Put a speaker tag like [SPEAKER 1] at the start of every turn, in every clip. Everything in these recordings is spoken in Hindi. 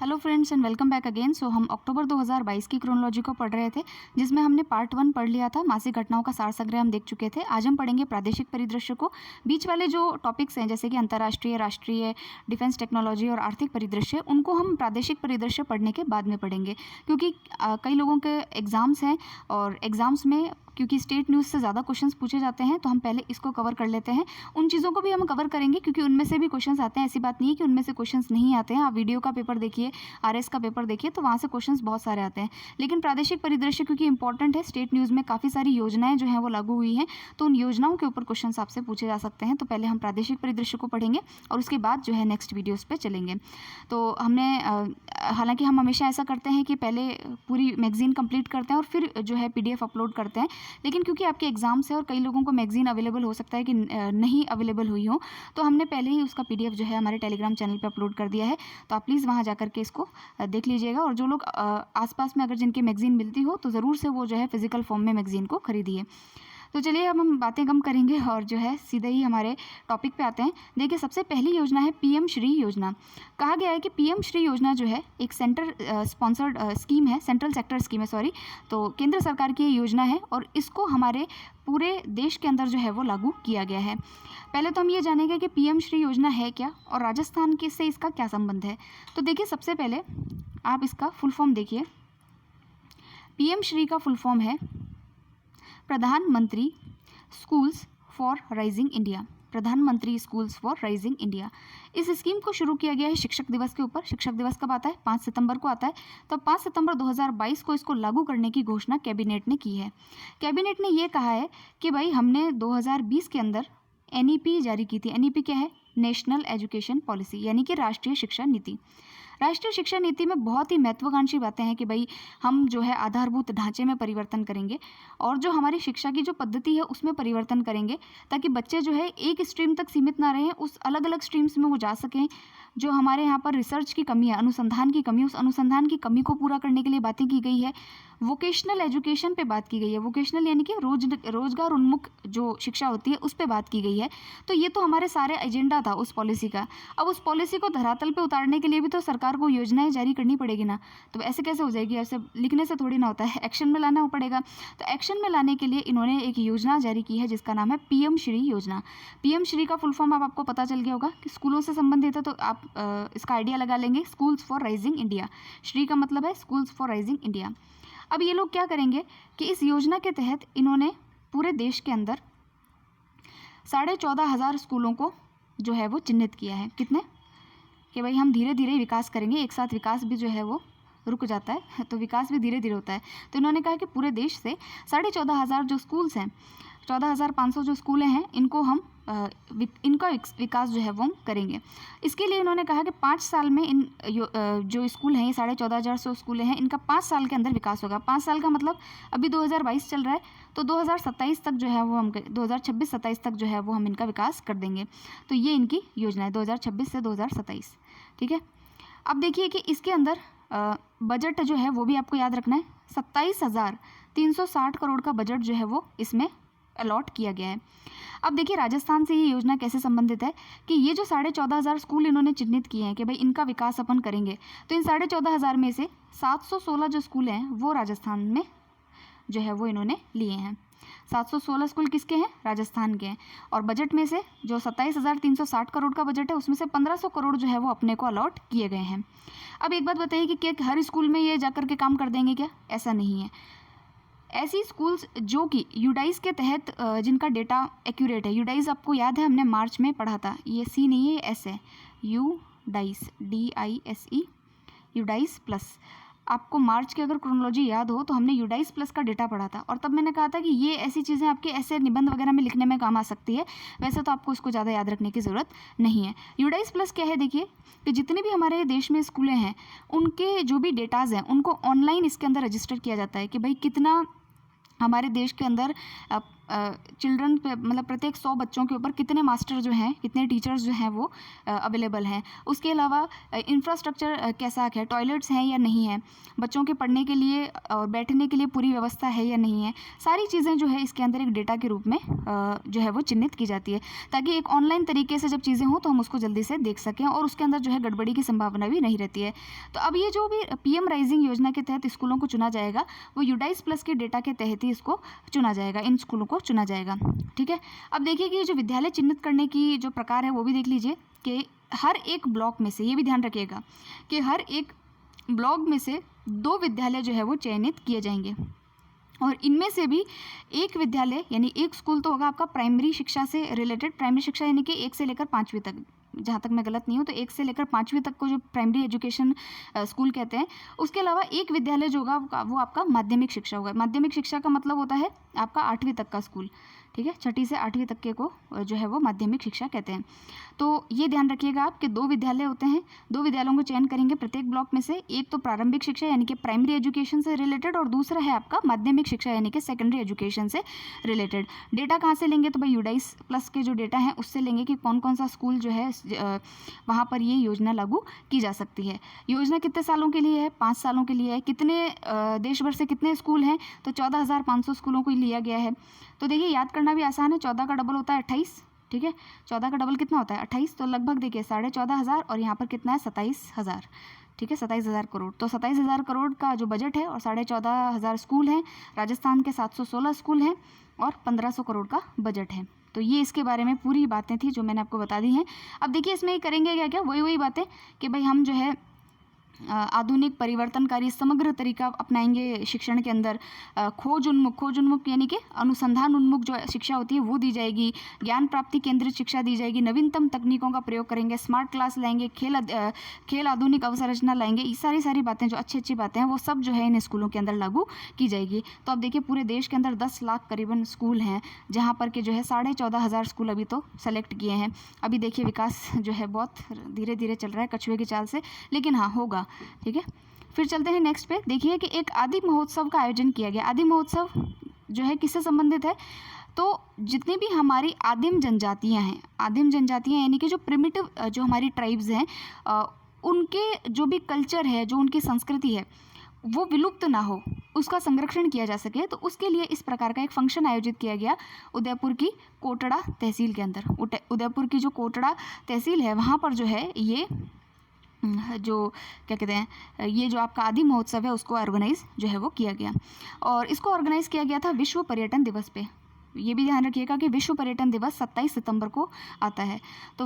[SPEAKER 1] Hello friends and welcome back again. So हम अक्टूबर 2022 की क्रोनोलॉजी को पढ़ रहे थे, जिसमें हमने पार्ट 1 पढ़ लिया था। मासिक घटनाओं का सार संग्रह हम देख चुके थे। आज हम पढ़ेंगे प्रादेशिक परिदृश्य को। बीच वाले जो टॉपिक्स हैं जैसे कि अंतर्राष्ट्रीय, राष्ट्रीय, डिफेंस टेक्नोलॉजी और आर्थिक परिदृश्य, उनको हम प्रादेशिक परिदृश्य पढ़ने के बाद में पढ़ेंगे, क्योंकि कई लोगों के एग्ज़ाम्स हैं और एग्ज़ाम्स में क्योंकि स्टेट न्यूज़ से ज़्यादा क्वेश्चंस पूछे जाते हैं, तो हम पहले इसको कवर कर लेते हैं। उन चीज़ों को भी हम कवर करेंगे क्योंकि उनमें से भी क्वेश्चंस आते हैं। ऐसी बात नहीं है कि उनमें से क्वेश्चंस नहीं आते हैं। आप वीडियो का पेपर देखिए, आरएस का पेपर देखिए, तो वहाँ से क्वेश्चंस बहुत सारे आते हैं। लेकिन प्रादेशिक परिदृश्य क्योंकि इंपॉर्टेंट है, स्टेट न्यूज़ में काफ़ी सारी योजनाएं जो हैं वो लागू हुई हैं, तो उन योजनाओं के ऊपर क्वेश्चंस आपसे पूछे जा सकते हैं। तो पहले हम प्रादेशिक परिदृश्य को पढ़ेंगे और उसके बाद जो है नेक्स्ट वीडियोज़ पर चलेंगे। तो हमने हालांकि हम हमेशा ऐसा करते हैं कि पहले पूरी मैगज़ीन कंप्लीट करते हैं और फिर जो है PDF अपलोड करते हैं, लेकिन क्योंकि आपके एग्ज़ाम्स है और कई लोगों को मैगज़ीन अवेलेबल हो सकता है कि नहीं अवेलेबल हुई हो, तो हमने पहले ही उसका PDF जो है हमारे टेलीग्राम चैनल पे अपलोड कर दिया है। तो आप प्लीज़ वहाँ जा कर के इसको देख लीजिएगा। और जो लोग आसपास में अगर जिनकी मैगज़ीन मिलती हो तो ज़रूर से वो जो है फिज़िकल फॉर्म में मैगज़ीन को खरीदिए। तो चलिए अब हम बातें कम करेंगे और जो है सीधे ही हमारे टॉपिक पे आते हैं। देखिए, सबसे पहली योजना है PM श्री योजना। कहा गया है कि PM श्री योजना जो है एक सेंटर स्पॉन्सर्ड स्कीम है, सेंट्रल सेक्टर स्कीम है, सॉरी। तो केंद्र सरकार की ये योजना है और इसको हमारे पूरे देश के अंदर जो है वो लागू किया गया है। पहले तो हम ये जानेंगे कि PM श्री योजना है क्या और राजस्थान के से इसका क्या संबंध है। तो देखिए, सबसे पहले आप इसका फुल फॉर्म देखिए। PM श्री का फुल फॉर्म है प्रधानमंत्री स्कूल्स फॉर राइजिंग इंडिया। प्रधानमंत्री स्कूल्स फॉर राइजिंग इंडिया। इस स्कीम को शुरू किया गया है शिक्षक दिवस के ऊपर। शिक्षक दिवस कब आता है? 5 सितंबर को आता है। तो 5 सितंबर 2022 को इसको लागू करने की घोषणा कैबिनेट ने की है। कैबिनेट ने ये कहा है कि भाई हमने 2020 के अंदर NEP जारी की थी। NEP क्या है? नेशनल एजुकेशन पॉलिसी, यानी कि राष्ट्रीय शिक्षा नीति। राष्ट्रीय शिक्षा नीति में बहुत ही महत्वाकांक्षी बातें हैं कि भाई हम जो है आधारभूत ढांचे में परिवर्तन करेंगे और जो हमारी शिक्षा की जो पद्धति है उसमें परिवर्तन करेंगे, ताकि बच्चे जो है एक स्ट्रीम तक सीमित ना रहें, उस अलग अलग स्ट्रीम्स में वो जा सकें। जो हमारे यहाँ पर रिसर्च की कमी है, अनुसंधान की कमी, उस अनुसंधान की कमी को पूरा करने के लिए बातें की गई है। वोकेशनल एजुकेशन पे बात की गई है। वोकेशनल यानी कि रोजगार उन्मुख जो शिक्षा होती है उस पे बात की गई है। तो ये तो हमारे सारे एजेंडा था उस पॉलिसी का। अब उस पॉलिसी को धरातल पे उतारने के लिए भी तो सरकार को योजनाएं जारी करनी पड़ेगी ना। तो ऐसे कैसे हो जाएगी? ऐसे लिखने से थोड़ी ना होता है, एक्शन में लाना पड़ेगा। तो एक्शन में लाने के लिए इन्होंने एक योजना जारी की है जिसका नाम है PM श्री योजना। PM श्री का फुल फॉर्म अब आपको पता चल गया होगा कि स्कूलों से संबंधित है, तो आप इसका आइडिया लगा लेंगे। Schools for rising India. Shri का मतलब है स्कूल्स फॉर राइजिंग इंडिया। अब ये लोग क्या करेंगे कि इस योजना के तहत इन्होंने पूरे देश के अंदर 14,500 स्कूलों को जो है वो चिन्हित किया है। कितने? कि भाई हम धीरे धीरे विकास करेंगे, एक साथ विकास भी जो है वो रुक जाता है, तो विकास भी धीरे धीरे होता है। तो इन्होंने कहा कि पूरे देश से 14,500 जो स्कूल्स हैं, 14,500 जो स्कूलें हैं, इनको हम इनका विकास जो है वो हम करेंगे। इसके लिए इन्होंने कहा कि 5 साल में इन जो स्कूल हैं, ये 14,500 स्कूलें हैं, इनका 5 साल के अंदर विकास होगा। 5 साल का मतलब अभी 2022 चल रहा है, तो 2027 तक जो है वो हम 2026-27 तक जो है वो हम इनका विकास कर देंगे। तो ये इनकी योजना है 2026 से 2027। ठीक है। अब देखिए कि इसके अंदर बजट जो है वो भी आपको याद रखना है। 27,360 करोड़ का बजट जो है वो इसमें अलॉट किया गया है। अब देखिए, राजस्थान से ये योजना कैसे संबंधित है कि ये जो 14,500 स्कूल इन्होंने चिन्हित किए हैं कि भाई इनका विकास अपन करेंगे, तो इन 14,500 में से 716 जो स्कूल हैं वो राजस्थान में जो है वो इन्होंने लिए हैं। 716 स्कूल किसके हैं? राजस्थान के हैं। और बजट में से जो 27,360 करोड़ का बजट है उसमें से 1,500 करोड़ जो है वो अपने को अलॉट किए गए हैं। अब एक बात बताइए कि क्या हर स्कूल में ये जाकर के काम कर देंगे क्या? ऐसा नहीं है। ऐसी स्कूल्स जो कि यूडाइस के तहत जिनका डेटा एक्यूरेट है। यूडाइस आपको याद है, हमने मार्च में पढ़ा था। ये C नहीं है, ये S है। UDISE, DISE, UDISE plus. आपको मार्च की अगर क्रोनोलॉजी याद हो तो हमने यूडाइस प्लस का डेटा पढ़ा था और तब मैंने कहा था कि ये ऐसी चीज़ें आपके ऐसे निबंध वगैरह में लिखने में काम आ सकती है। वैसे तो आपको उसको ज़्यादा याद रखने की ज़रूरत नहीं है। यूडाइस प्लस क्या है? देखिए कि जितने भी हमारे देश में स्कूलें हैं उनके जो भी डेटाज़ हैं उनको ऑनलाइन इसके अंदर रजिस्टर किया जाता है कि भाई कितना हमारे देश के अंदर चिल्ड्रन पे मतलब प्रत्येक 100 बच्चों के ऊपर कितने मास्टर जो हैं, कितने टीचर्स जो हैं वो अवेलेबल हैं। उसके अलावा इंफ्रास्ट्रक्चर कैसा है, टॉयलेट्स हैं या नहीं है, बच्चों के पढ़ने के लिए और बैठने के लिए पूरी व्यवस्था है या नहीं है, सारी चीज़ें जो है इसके अंदर एक डेटा के रूप में जो है वो चिन्हित की जाती है, ताकि एक ऑनलाइन तरीके से जब चीज़ें हों तो हम उसको जल्दी से देख सकें और उसके अंदर जो है गड़बड़ी की संभावना भी नहीं रहती है। तो अब ये जो भी PM राइजिंग योजना के तहत स्कूलों को चुना जाएगा, वो यूडाइस प्लस के डेटा के तहत ही इसको चुना जाएगा, इन स्कूलों को चुना जाएगा। ठीक है, अब देखिए कि जो विद्यालय चिन्हित करने की जो प्रकार है वो भी देख लीजिए कि हर एक ब्लॉक में से, ये भी ध्यान रखिएगा कि हर एक ब्लॉक में से 2 विद्यालय जो है वो चयनित किए जाएंगे और इनमें से भी एक विद्यालय यानी एक स्कूल तो होगा आपका प्राइमरी शिक्षा से रिलेटेड, प्राइमरी शिक्षा यानी कि 1 से लेकर 5वीं तक, जहाँ तक मैं गलत नहीं हूँ तो 1 से लेकर 5वीं तक को जो प्राइमरी एजुकेशन स्कूल कहते हैं। उसके अलावा एक विद्यालय जो होगा वो आपका माध्यमिक शिक्षा होगा। माध्यमिक शिक्षा का मतलब होता है आपका 8वीं तक का स्कूल। ठीक है, 6ठी से 8वीं तक के को जो है वो माध्यमिक शिक्षा कहते हैं। तो ये ध्यान रखिएगा आप कि 2 विद्यालय होते हैं, 2 विद्यालयों को चयन करेंगे प्रत्येक ब्लॉक में से। एक तो प्रारंभिक शिक्षा यानी कि प्राइमरी एजुकेशन से रिलेटेड और दूसरा है आपका माध्यमिक शिक्षा यानी कि सेकेंडरी एजुकेशन से रिलेटेड। डेटा कहाँ से लेंगे, तो भाई यूडाइस प्लस के जो डेटा हैं उससे लेंगे कि कौन कौन सा स्कूल जो है वहाँ पर ये योजना लागू की जा सकती है। योजना कितने सालों के लिए है, 5 सालों के लिए है। कितने देश भर से कितने स्कूल हैं, तो 14,500 स्कूलों को लिया गया है। तो देखिए याद करना भी आसान है, 14 का डबल होता है 28। ठीक है, 14 का डबल कितना होता है 28, तो लगभग देखिए 14,500 और यहाँ पर कितना है 27,000। ठीक है, 27,000 करोड़। तो 27,000 करोड़ का जो बजट है और 14,500 स्कूल हैं, राजस्थान के 716 स्कूल हैं और 1,500 करोड़ का बजट है। तो ये इसके बारे में पूरी बातें थी जो मैंने आपको बता दी हैं। अब देखिए इसमें करेंगे क्या क्या, वही बातें कि भाई हम जो है आधुनिक परिवर्तनकारी समग्र तरीका अपनाएंगे शिक्षण के अंदर। खोज उन्मुख यानी कि अनुसंधान उन्मुख जो शिक्षा होती है वो दी जाएगी। ज्ञान प्राप्ति केंद्रित शिक्षा दी जाएगी। नवीनतम तकनीकों का प्रयोग करेंगे। स्मार्ट क्लास लाएंगे। खेल आधुनिक अवसंरचना लाएंगे। ये सारी बातें जो अच्छी बातें हैं वो सब जो है इन स्कूलों के अंदर लागू की जाएगी। तो अब देखिए पूरे देश के अंदर 10 लाख करीबन स्कूल हैं, जहाँ पर के जो है 14,500 स्कूल अभी तो सेलेक्ट किए हैं। अभी देखिए विकास जो है बहुत धीरे धीरे चल रहा है कछुए की चाल से, लेकिन हाँ होगा। ठीक है, फिर चलते हैं नेक्स्ट पे। देखिए कि एक आदि महोत्सव का आयोजन किया गया। आदि महोत्सव जो है किससे संबंधित है, तो जितनी भी हमारी आदिम जनजातियां हैं, आदिम जनजातियां यानी कि जो प्रिमिटिव जो हमारी ट्राइब्स हैं, उनके जो भी कल्चर है, जो उनकी संस्कृति है वो विलुप्त ना हो, उसका संरक्षण किया जा सके, तो उसके लिए इस प्रकार का एक फंक्शन आयोजित किया गया उदयपुर की कोटड़ा तहसील के अंदर। उदयपुर की जो कोटड़ा तहसील है वहाँ पर जो है ये जो क्या कहते हैं, ये जो आपका आदि महोत्सव है उसको ऑर्गेनाइज जो है वो किया गया और इसको ऑर्गेनाइज किया गया था विश्व पर्यटन दिवस पे। ये भी ध्यान रखिएगा कि विश्व पर्यटन दिवस 27 सितंबर को आता है। तो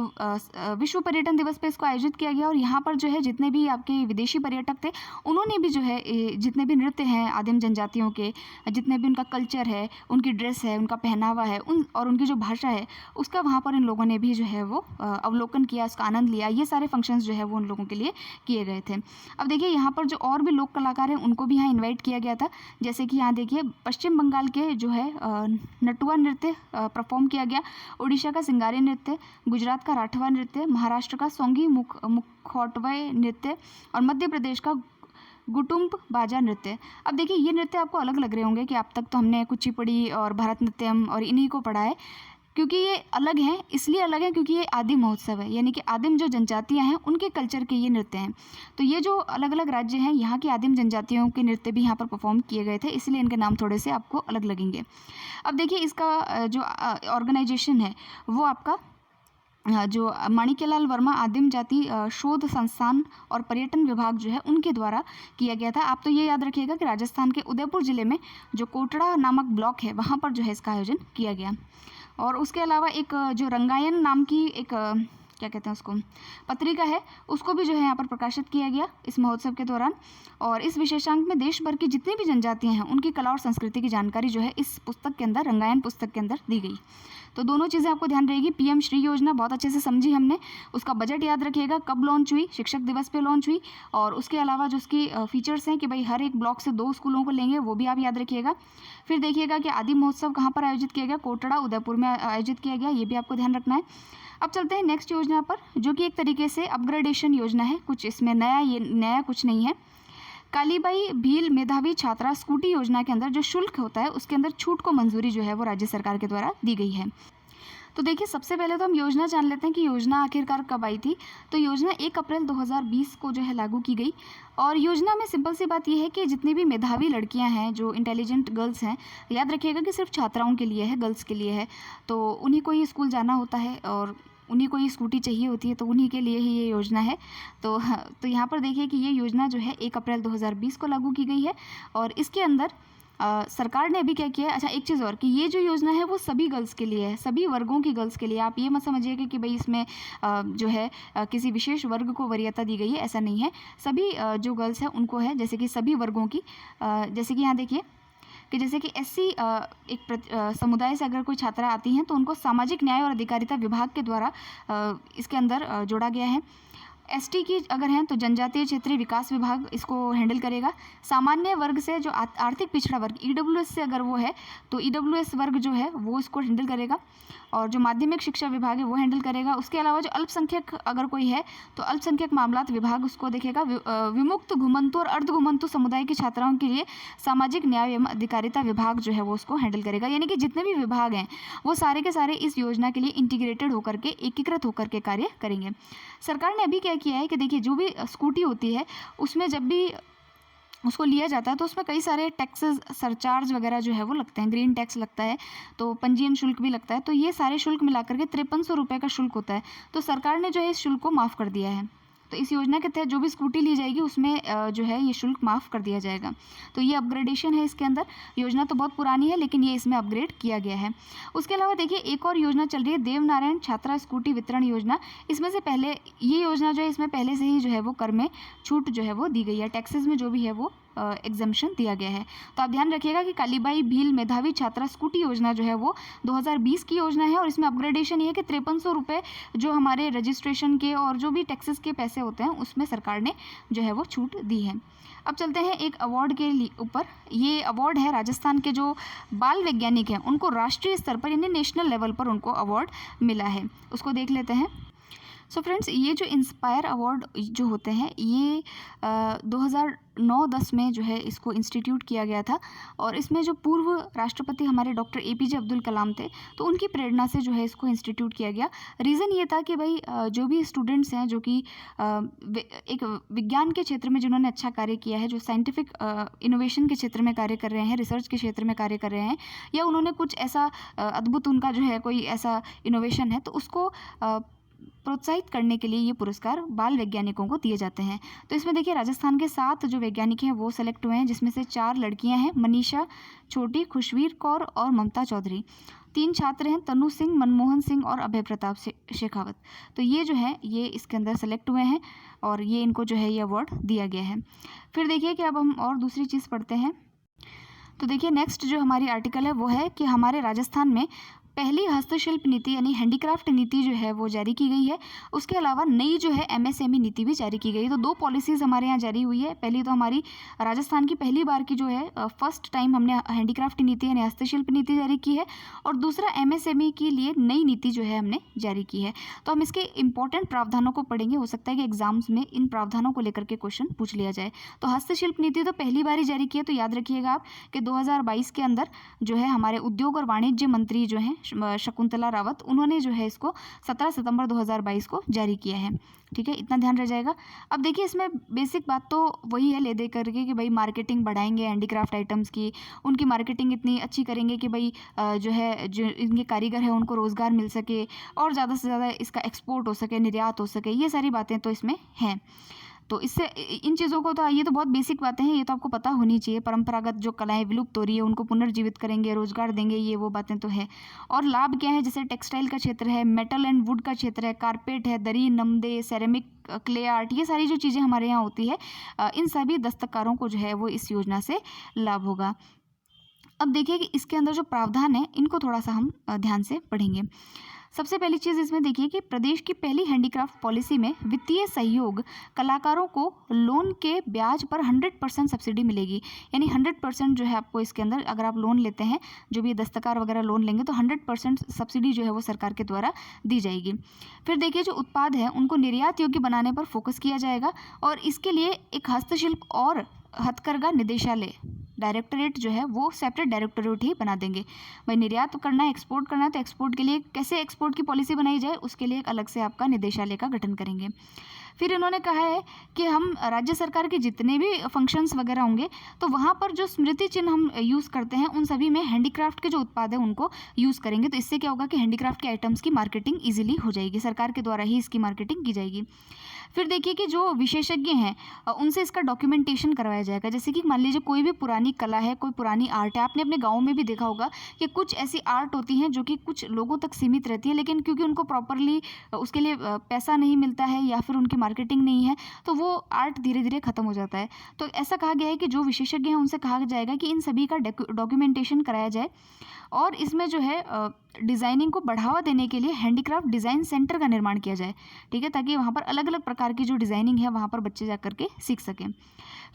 [SPEAKER 1] विश्व पर्यटन दिवस पे इसको आयोजित किया गया और यहाँ पर जो है जितने भी आपके विदेशी पर्यटक थे उन्होंने भी जो है जितने भी नृत्य हैं आदिम जनजातियों के, जितने भी उनका कल्चर है, उनकी ड्रेस है, उनका पहनावा है, और उनकी जो भाषा है उसका वहाँ पर इन लोगों ने भी जो है वो अवलोकन किया, उसका आनंद लिया। ये सारे फंक्शंस जो है वो उन लोगों के लिए किए गए थे। अब देखिए यहाँ पर जो और भी लोक कलाकार हैं उनको भी यहाँ इन्वाइट किया गया था। जैसे कि यहाँ देखिए पश्चिम बंगाल के जो है नटुआ नृत्य परफॉर्म किया गया, उड़ीसा का सिंगारी नृत्य, गुजरात का राठवा नृत्य, महाराष्ट्र का सोंगी मुखौटवा नृत्य और मध्य प्रदेश का गुटुम्ब बाजा नृत्य। अब देखिए ये नृत्य आपको अलग लग रहे होंगे कि अब तक तो हमने कुचिपुड़ी और भरतनाट्यम और इन्हीं को पढ़ा है, क्योंकि ये अलग हैं। इसलिए अलग हैं क्योंकि ये आदि महोत्सव है, यानी कि आदिम जो जनजातियां हैं उनके कल्चर के ये नृत्य हैं। तो ये जो अलग अलग राज्य हैं यहाँ की आदिम जनजातियों के नृत्य भी यहाँ पर परफॉर्म किए गए थे, इसलिए इनके नाम थोड़े से आपको अलग लगेंगे। अब देखिए इसका जो ऑर्गेनाइजेशन है वो आपका जो माणिक्यलाल वर्मा आदिम जाति शोध संस्थान और पर्यटन विभाग जो है उनके द्वारा किया गया था। आप तो ये याद रखिएगा कि राजस्थान के उदयपुर ज़िले में जो कोटड़ा नामक ब्लॉक है वहाँ पर जो है इसका आयोजन किया गया। और उसके अलावा एक जो रंगायन नाम की एक क्या कहते हैं उसको पत्रिका है, उसको भी जो है यहाँ पर प्रकाशित किया गया इस महोत्सव के दौरान। और इस विशेषांक में देश भर की जितनी भी जनजातियाँ हैं उनकी कला और संस्कृति की जानकारी जो है इस पुस्तक के अंदर, रंगायन पुस्तक के अंदर दी गई। तो दोनों चीज़ें आपको ध्यान रहेगी। PM श्री योजना बहुत अच्छे से समझी हमने, उसका बजट याद रखिएगा, कब लॉन्च हुई, शिक्षक दिवस पे लॉन्च हुई, और उसके अलावा जो उसकी फीचर्स हैं कि भाई हर एक ब्लॉक से 2 स्कूलों को लेंगे, वो भी आप याद रखिएगा। फिर देखिएगा कि आदि महोत्सव कहाँ पर आयोजित किया गया, कोटड़ा उदयपुर में आयोजित किया गया, ये भी आपको ध्यान रखना है। अब चलते हैं नेक्स्ट योजना पर, जो कि एक तरीके से अपग्रेडेशन योजना है, कुछ इसमें नया कुछ नहीं है। कालीबाई भील मेधावी छात्रा स्कूटी योजना के अंदर जो शुल्क होता है उसके अंदर छूट को मंजूरी जो है वो राज्य सरकार के द्वारा दी गई है। तो देखिए, सबसे पहले तो हम योजना जान लेते हैं कि योजना आखिरकार कब आई थी। तो योजना 1 अप्रैल 2020 को जो है लागू की गई। और योजना में सिंपल सी बात यह है कि जितनी भी मेधावी लड़कियां हैं, जो इंटेलिजेंट गर्ल्स हैं, याद रखिएगा कि सिर्फ छात्राओं के लिए है, गर्ल्स के लिए है, तो उन्हीं को ही स्कूल जाना होता है और उन्हीं को ही स्कूटी चाहिए होती है, तो उन्हीं के लिए ही ये योजना है। तो यहाँ पर देखिए कि ये योजना जो है 1 अप्रैल 2020 को लागू की गई है। और इसके अंदर सरकार ने अभी क्या किया है, अच्छा एक चीज़ और, कि ये जो योजना है वो सभी गर्ल्स के लिए है, सभी वर्गों की गर्ल्स के लिए। आप ये मत समझिएगा कि भाई इसमें जो है किसी विशेष वर्ग को वरीयता दी गई है, ऐसा नहीं है। सभी जो गर्ल्स हैं उनको है, जैसे कि सभी वर्गों की। जैसे कि यहाँ देखिए कि जैसे कि एससी समुदाय से अगर कोई छात्रा आती हैं तो उनको सामाजिक न्याय और अधिकारिता विभाग के द्वारा इसके अंदर जोड़ा गया है। एसटी की अगर हैं तो जनजातीय क्षेत्रीय विकास विभाग इसको हैंडल करेगा। सामान्य वर्ग से जो आर्थिक पिछड़ा वर्ग ईडब्ल्यूएस से अगर वो है तो ईडब्ल्यूएस वर्ग जो है वो इसको हैंडल करेगा। और जो माध्यमिक शिक्षा विभाग है वो हैंडल करेगा। उसके अलावा जो अल्पसंख्यक अगर कोई है तो अल्पसंख्यक मामलात विभाग उसको देखेगा। विमुक्त घुमंतु और अर्ध घुमंतु समुदाय की छात्राओं के लिए सामाजिक न्याय एवं अधिकारिता विभाग जो है वो उसको हैंडल करेगा। यानी कि जितने भी विभाग हैं वो सारे के सारे इस योजना के लिए इंटीग्रेटेड होकर के, एकीकृत होकर के कार्य करेंगे। सरकार ने अभी क्या किया है कि देखिए, जो भी स्कूटी होती है उसमें जब भी उसको लिया जाता है तो उसमें कई सारे टैक्सेस, सरचार्ज वगैरह जो है वो लगते हैं। ग्रीन टैक्स लगता है, तो पंजीयन शुल्क भी लगता है। तो ये सारे शुल्क मिलाकर के 5300 रुपये का शुल्क होता है। तो सरकार ने जो है इस शुल्क को माफ़ कर दिया है। तो इस योजना के तहत जो भी स्कूटी ली जाएगी उसमें जो है ये शुल्क माफ़ कर दिया जाएगा। तो ये अपग्रेडेशन है इसके अंदर। योजना तो बहुत पुरानी है लेकिन ये इसमें अपग्रेड किया गया है। उसके अलावा देखिए, एक और योजना चल रही है, देवनारायण छात्रा स्कूटी वितरण योजना। इसमें से पहले ये योजना जो है, इसमें पहले से ही जो है वो कर में छूट जो है वो दी गई है, टैक्सेस में जो भी है वो एग्जम्पशन दिया गया है। तो आप ध्यान रखिएगा कि कालीबाई भील मेधावी छात्रा स्कूटी योजना जो है वो 2020 की योजना है। और इसमें अपग्रेडेशन ये है कि 5300 रुपये जो हमारे रजिस्ट्रेशन के और जो भी टैक्सेस के पैसे होते हैं उसमें सरकार ने जो है वो छूट दी है। अब चलते हैं एक अवार्ड के ऊपर। ये अवार्ड है राजस्थान के जो बाल वैज्ञानिक हैं उनको राष्ट्रीय स्तर पर यानी नेशनल लेवल पर उनको अवार्ड मिला है, उसको देख लेते हैं। सो फ्रेंड्स, ये जो इंस्पायर अवार्ड जो होते हैं ये 2009-10 में जो है इसको इंस्टीट्यूट किया गया था। और इसमें जो पूर्व राष्ट्रपति हमारे डॉक्टर एपीजे अब्दुल कलाम थे, तो उनकी प्रेरणा से जो है इसको इंस्टीट्यूट किया गया। रीज़न ये था कि भाई जो भी स्टूडेंट्स हैं जो कि एक विज्ञान के क्षेत्र में जिन्होंने अच्छा कार्य किया है, जो साइंटिफिक इनोवेशन के क्षेत्र में कार्य कर रहे हैं, रिसर्च के क्षेत्र में कार्य कर रहे हैं, या उन्होंने कुछ ऐसा अद्भुत उनका जो है कोई ऐसा इनोवेशन है, तो उसको प्रोत्साहित करने के लिए ये पुरस्कार बाल वैज्ञानिकों को दिए जाते हैं। तो इसमें देखिए, राजस्थान के 7 जो वैज्ञानिक हैं वो सेलेक्ट हुए हैं, जिसमें से 4 लड़कियां हैं, मनीषा, छोटी, खुशवीर कौर और ममता चौधरी। 3 छात्र हैं, तनु सिंह, मनमोहन सिंह और अभय प्रताप शेखावत। तो ये जो है ये इसके अंदर सेलेक्ट हुए हैं और ये इनको जो है ये अवार्ड दिया गया है। फिर देखिए कि अब हम और दूसरी चीज़ पढ़ते हैं। तो देखिए, नेक्स्ट जो हमारी आर्टिकल है वो है कि हमारे राजस्थान में पहली हस्तशिल्प नीति यानी हैंडीक्राफ्ट नीति जो है वो जारी की गई है। उसके अलावा नई जो है एमएसएमई नीति भी जारी की गई है। तो 2 पॉलिसीज़ हमारे यहाँ जारी हुई है। पहली तो हमारी राजस्थान की पहली बार की जो है फर्स्ट टाइम हमने हैंडीक्राफ्ट नीति यानी हस्तशिल्प नीति जारी की है। और दूसरा एमएसएमई के लिए नई नीति जो है हमने जारी की है। तो हम इसके इंपॉर्टेंट प्रावधानों को पढ़ेंगे। हो सकता है कि एग्जाम्स में इन प्रावधानों को लेकर के क्वेश्चन पूछ लिया जाए। तो हस्तशिल्प नीति तो पहली बार ही जारी की है, तो याद रखिएगा आप कि 2022 के अंदर जो है हमारे उद्योग और वाणिज्य मंत्री जो हैं शकुंतला रावत, उन्होंने जो है इसको 17 सितंबर 2022 को जारी किया है। ठीक है, इतना ध्यान रह जाएगा। अब देखिए, इसमें बेसिक बात तो वही है ले दे करके कि भाई मार्केटिंग बढ़ाएंगे हैंडीक्राफ्ट आइटम्स की, उनकी मार्केटिंग इतनी अच्छी करेंगे कि भाई जो है जो इनके कारीगर हैं उनको रोज़गार मिल सके और ज़्यादा से ज़्यादा इसका एक्सपोर्ट हो सके, निर्यात हो सके। ये सारी बातें तो इसमें हैं। तो इससे इन चीज़ों को तो ये तो बहुत बेसिक बातें हैं, ये तो आपको पता होनी चाहिए। परंपरागत जो कलाएं विलुप्त हो रही है उनको पुनर्जीवित करेंगे, रोजगार देंगे, ये वो बातें तो है। और लाभ क्या है, जैसे टेक्सटाइल का क्षेत्र है, मेटल एंड वुड का क्षेत्र है, कारपेट है, दरी, नमदे, सेरेमिक, क्ले आर्ट, ये सारी जो चीज़ें हमारे यहाँ होती है, इन सभी दस्तकारों को जो है वो इस योजना से लाभ होगा। अब देखिए कि इसके अंदर जो प्रावधान है इनको थोड़ा सा हम ध्यान से पढ़ेंगे। सबसे पहली चीज़ इसमें देखिए कि प्रदेश की पहली हैंडीक्राफ्ट पॉलिसी में वित्तीय सहयोग कलाकारों को लोन के ब्याज पर 100% सब्सिडी मिलेगी। यानी 100% जो है आपको इसके अंदर, अगर आप लोन लेते हैं, जो भी दस्तकार वगैरह लोन लेंगे, तो 100% सब्सिडी जो है वो सरकार के द्वारा दी जाएगी। फिर देखिए, जो उत्पाद है उनको निर्यात योग्य बनाने पर फोकस किया जाएगा और इसके लिए एक हस्तशिल्प और हथकरघा निदेशालय डायरेक्टरेट जो है वो सेपरेट डायरेक्टरेट ही बना देंगे। भाई निर्यात करना है, एक्सपोर्ट करना है, तो एक्सपोर्ट के लिए कैसे एक्सपोर्ट की पॉलिसी बनाई जाए उसके लिए एक अलग से आपका निदेशालय का गठन करेंगे। फिर इन्होंने कहा है कि हम राज्य सरकार के जितने भी फंक्शंस वगैरह होंगे तो वहाँ पर जो स्मृति चिन्ह हम यूज़ करते हैं उन सभी में हैंडीक्राफ्ट के जो उत्पाद हैं उनको यूज़ करेंगे। तो इससे क्या होगा कि हैंडीक्राफ्ट के आइटम्स की मार्केटिंग ईजिली हो जाएगी, सरकार के द्वारा ही इसकी मार्केटिंग की जाएगी। फिर देखिए कि जो विशेषज्ञ हैं उनसे इसका डॉक्यूमेंटेशन करवाया जाएगा। जैसे कि मान लीजिए कोई भी पुरानी कला है, कोई पुरानी आर्ट है, आपने अपने गाँव में भी देखा होगा कि कुछ ऐसी आर्ट होती हैं जो कि कुछ लोगों तक सीमित रहती है, लेकिन क्योंकि उनको प्रॉपरली उसके लिए पैसा नहीं मिलता है या फिर उनकी मार्केटिंग नहीं है तो वो आर्ट धीरे धीरे ख़त्म हो जाता है। तो ऐसा कहा गया है कि जो विशेषज्ञ हैं उनसे कहा जाएगा कि इन सभी का डॉक्यूमेंटेशन कराया जाए और इसमें जो है डिज़ाइनिंग को बढ़ावा देने के लिए हैंडीक्राफ्ट डिज़ाइन सेंटर का निर्माण किया जाए, ठीक है, ताकि वहाँ पर अलग अलग प्रकार की जो डिज़ाइनिंग है वहाँ पर बच्चे जा कर के सीख सकें।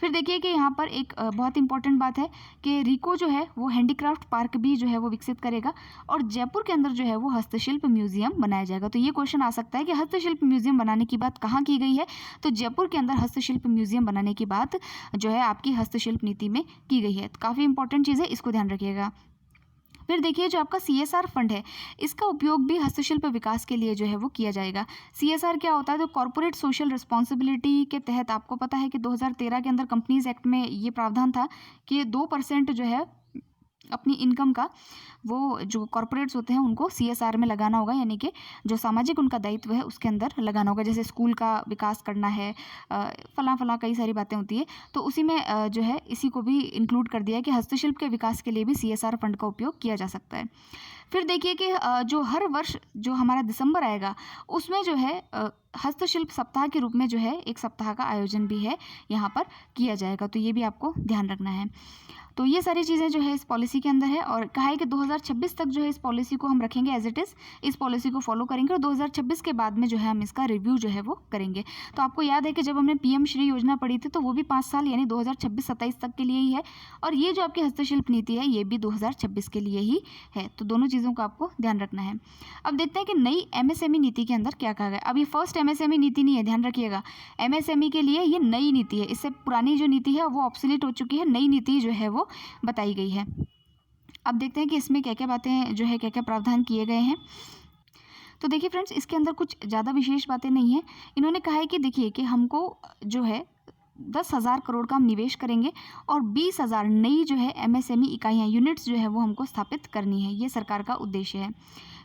[SPEAKER 1] फिर देखिए कि यहाँ पर एक बहुत इंपॉर्टेंट बात है कि रिको जो है वो हैंडीक्राफ्ट पार्क भी जो है वो विकसित करेगा और जयपुर के अंदर जो है वो हस्तशिल्प म्यूजियम बनाया जाएगा। तो ये क्वेश्चन आ सकता है कि हस्तशिल्प म्यूजियम बनाने की बात कहाँ की गई है, तो जयपुर के अंदर हस्तशिल्प म्यूजियम बनाने की बात जो है आपकी हस्तशिल्प नीति में की गई है। तो काफ़ी इंपॉर्टेंट चीज़ है, इसको ध्यान रखिएगा। फिर देखिए जो आपका CSR फंड है इसका उपयोग भी हस्तशिल्प विकास के लिए जो है वो किया जाएगा। CSR क्या होता है, तो कॉर्पोरेट सोशल रिस्पॉन्सिबिलिटी के तहत आपको पता है कि 2013 के अंदर कंपनीज एक्ट में ये प्रावधान था कि 2% जो है अपनी इनकम का वो जो कॉर्पोरेट्स होते हैं उनको CSR में लगाना होगा, यानी कि जो सामाजिक उनका दायित्व है उसके अंदर लगाना होगा। जैसे स्कूल का विकास करना है, फला कई सारी बातें होती है, तो उसी में जो है इसी को भी इंक्लूड कर दिया है कि हस्तशिल्प के विकास के लिए भी CSR फंड का उपयोग किया जा सकता है। फिर देखिए कि जो हर वर्ष जो हमारा दिसंबर आएगा उसमें जो है हस्तशिल्प सप्ताह के रूप में जो है एक सप्ताह का आयोजन भी है यहाँ पर किया जाएगा, तो ये भी आपको ध्यान रखना है। तो ये सारी चीज़ें जो है इस पॉलिसी के अंदर है और कहा है कि 2026 तक जो है इस पॉलिसी को हम रखेंगे एज इट इज़, इस पॉलिसी को फॉलो करेंगे और 2026 के बाद में जो है हम इसका रिव्यू जो है वो करेंगे। तो आपको याद है कि जब हमने PM श्री योजना पढ़ी थी तो वो भी 5 साल यानी 2026-27 तक के लिए ही है और ये जो आपकी हस्तशिल्प नीति है ये भी 2026 के लिए ही है। तो दोनों चीज़ों का आपको ध्यान रखना है। अब देखते हैं कि नई MSME नीति के अंदर क्या कहा गया। अब ये फर्स्ट MSME नीति नहीं है, ध्यान रखिएगा। MSME के लिए ये नई नीति है, इससे पुरानी जो नीति है वो ऑब्सोलीट हो चुकी है, नई नीति जो है वो बताई गई है। अब देखते हैं कि इसमें क्या क्या बातें जो है क्या क्या प्रावधान किए गए हैं। तो देखिए फ्रेंड्स इसके अंदर कुछ ज़्यादा विशेष बातें नहीं है। इन्होंने कहा है कि देखिए कि हमको जो है 10,000 करोड़ का हम निवेश करेंगे और 20,000 नई जो है MSME इकाइयाँ यूनिट्स जो है वो हमको स्थापित करनी है, ये सरकार का उद्देश्य है।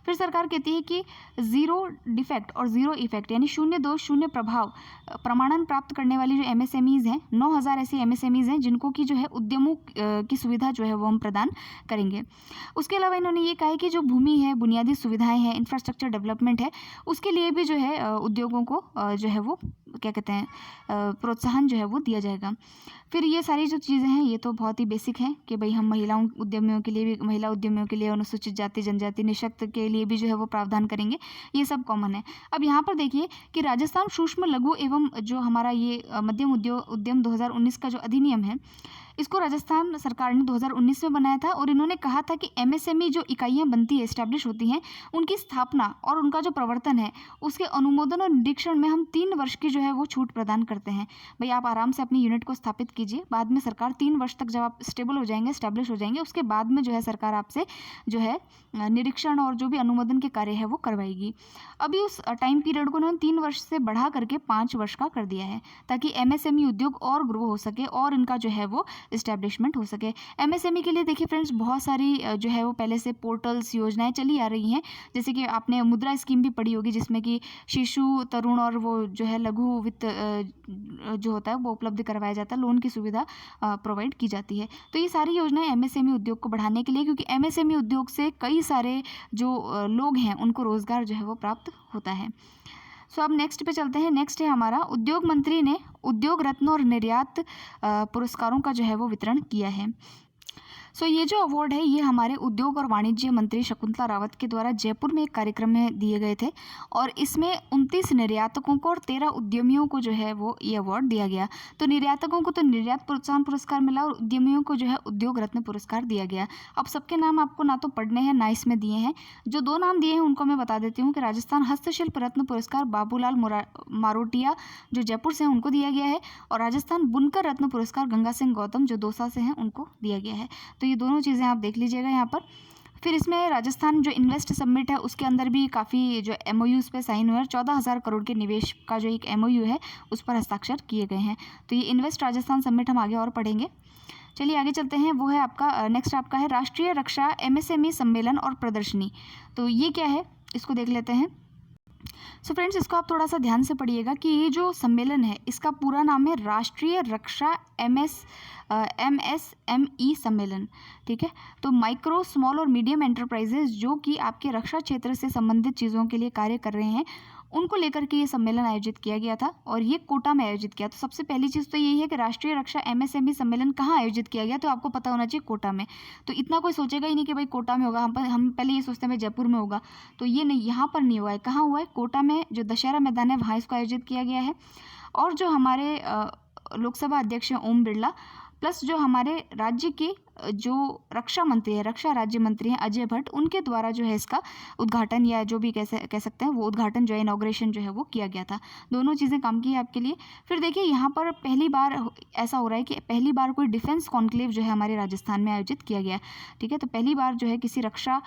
[SPEAKER 1] फिर सरकार कहती है कि ज़ीरो डिफेक्ट और ज़ीरो इफेक्ट यानी शून्य दोष शून्य प्रभाव प्रमाणन प्राप्त करने वाली जो MSMEs हैं 9,000 ऐसी MSMEs हैं जिनको की जो है उद्यमों की सुविधा जो है वो हम प्रदान करेंगे। उसके अलावा इन्होंने ये कहा है कि जो भूमि है, बुनियादी सुविधाएं हैं, इंफ्रास्ट्रक्चर डेवलपमेंट है, उसके लिए भी जो है उद्योगों को जो है वो क्या कहते हैं प्रोत्साहन जो है वो दिया जाएगा। फिर ये सारी जो चीज़ें हैं ये तो बहुत ही बेसिक हैं कि भाई हम महिलाओं उद्यमियों के लिए भी, महिला उद्यमियों के लिए, अनुसूचित जाति जनजाति निःशक्त के लिए भी जो है वो प्रावधान करेंगे, ये सब कॉमन है। अब यहाँ पर देखिए कि राजस्थान सूक्ष्म लघु एवं जो हमारा ये मध्यम उद्यम 2019 का जो अधिनियम है इसको राजस्थान सरकार ने 2019 में बनाया था और इन्होंने कहा था कि MSME जो इकाइयाँ बनती है, एस्टैब्लिश होती हैं, उनकी स्थापना और उनका जो प्रवर्तन है उसके अनुमोदन और निरीक्षण में हम 3 वर्ष की जो है वो छूट प्रदान करते हैं। भाई आप आराम से अपनी यूनिट को स्थापित कीजिए, बाद में सरकार 3 वर्ष तक जब आप स्टेबल हो जाएंगे, एस्टैब्लिश हो जाएंगे, उसके बाद में जो है सरकार आपसे जो है निरीक्षण और जो भी अनुमोदन के कार्य है वो करवाएगी। अभी उस टाइम पीरियड को उन्होंने 3 वर्ष से बढ़ा करके 5 वर्ष का कर दिया है ताकि MSME उद्योग और ग्रो हो सके और इनका जो है वो इस्टेब्लिशमेंट हो सके। MSME के लिए देखिए फ्रेंड्स बहुत सारी जो है वो पहले से पोर्टल्स योजनाएं चली आ रही हैं, जैसे कि आपने मुद्रा स्कीम भी पढ़ी होगी जिसमें कि शिशु, तरुण और वो जो है लघु वित्त जो होता है वो उपलब्ध करवाया जाता है, लोन की सुविधा प्रोवाइड की जाती है। तो ये सारी योजनाएं MSME उद्योग को बढ़ाने के लिए, क्योंकि MSME उद्योग से कई सारे जो लोग हैं उनको रोज़गार जो है वो प्राप्त होता है। सो अब नेक्स्ट पे चलते हैं। नेक्स्ट है हमारा उद्योग मंत्री ने उद्योग रत्न और निर्यात पुरस्कारों का जो है वो वितरण किया है। सो ये जो अवार्ड है ये हमारे उद्योग और वाणिज्य मंत्री शकुंतला रावत के द्वारा जयपुर में एक कार्यक्रम में दिए गए थे और इसमें 29 निर्यातकों को और 13 उद्यमियों को जो है वो ये अवार्ड दिया गया। तो निर्यातकों को तो निर्यात प्रोत्साहन पुरस्कार मिला और उद्यमियों को जो है उद्योग रत्न पुरस्कार दिया गया। अब सबके नाम आपको ना तो पढ़ने हैं ना इसमें दिए हैं। जो 2 नाम दिए हैं उनको मैं बता देती हूँ कि राजस्थान हस्तशिल्प रत्न पुरस्कार बाबूलाल मारोटिया जो जयपुर से हैं उनको दिया गया है और राजस्थान बुनकर रत्न पुरस्कार गंगा सिंह गौतम जो दौसा से हैं उनको दिया गया है। तो ये दोनों चीज़ें आप देख लीजिएगा यहाँ पर। फिर इसमें राजस्थान जो इन्वेस्ट समिट है उसके अंदर भी काफ़ी जो MOUs पे साइन हुए हैं। 14,000 करोड़ के निवेश का जो एक MOU है उस पर हस्ताक्षर किए गए हैं। तो ये इन्वेस्ट राजस्थान समिट हम आगे और पढ़ेंगे। चलिए आगे चलते हैं। वो है आपका नेक्स्ट आपका है राष्ट्रीय रक्षा MSME सम्मेलन और प्रदर्शनी। तो ये क्या है इसको देख लेते हैं। सो फ्रेंड्स इसको आप थोड़ा सा ध्यान से पढ़िएगा कि ये जो सम्मेलन है इसका पूरा नाम है राष्ट्रीय रक्षा MSME सम्मेलन। ठीक है, तो माइक्रो स्मॉल और मीडियम एंटरप्राइजेज जो कि आपके रक्षा क्षेत्र से संबंधित चीज़ों के लिए कार्य कर रहे हैं उनको लेकर के ये सम्मेलन आयोजित किया गया था और ये कोटा में आयोजित किया। तो सबसे पहली चीज़ तो यही है कि राष्ट्रीय रक्षा MSME सम्मेलन कहाँ आयोजित किया गया, तो आपको पता होना चाहिए कोटा में। तो इतना कोई सोचेगा ही नहीं कि भाई कोटा में होगा, हम पहले ये सोचते हैं भाई जयपुर में होगा, तो ये नहीं, यहाँ पर नहीं हुआ है। कहाँ हुआ है? कोटा में जो दशहरा मैदान है वहाँ इसको आयोजित किया गया है। और जो हमारे लोकसभा अध्यक्ष हैं ओम बिरला प्लस जो हमारे राज्य के जो रक्षा मंत्री है, रक्षा राज्य मंत्री हैं अजय भट्ट, उनके द्वारा जो है इसका उद्घाटन या जो भी कह सकते हैं वो उद्घाटन जो है इनॉग्रेशन जो है वो किया गया था। दोनों चीज़ें काम की है आपके लिए। फिर देखिए यहाँ पर पहली बार ऐसा हो रहा है कि पहली बार कोई डिफेंस कॉन्क्लेव जो है हमारे राजस्थान में आयोजित किया गया। ठीक है, तो पहली बार जो है किसी रक्षा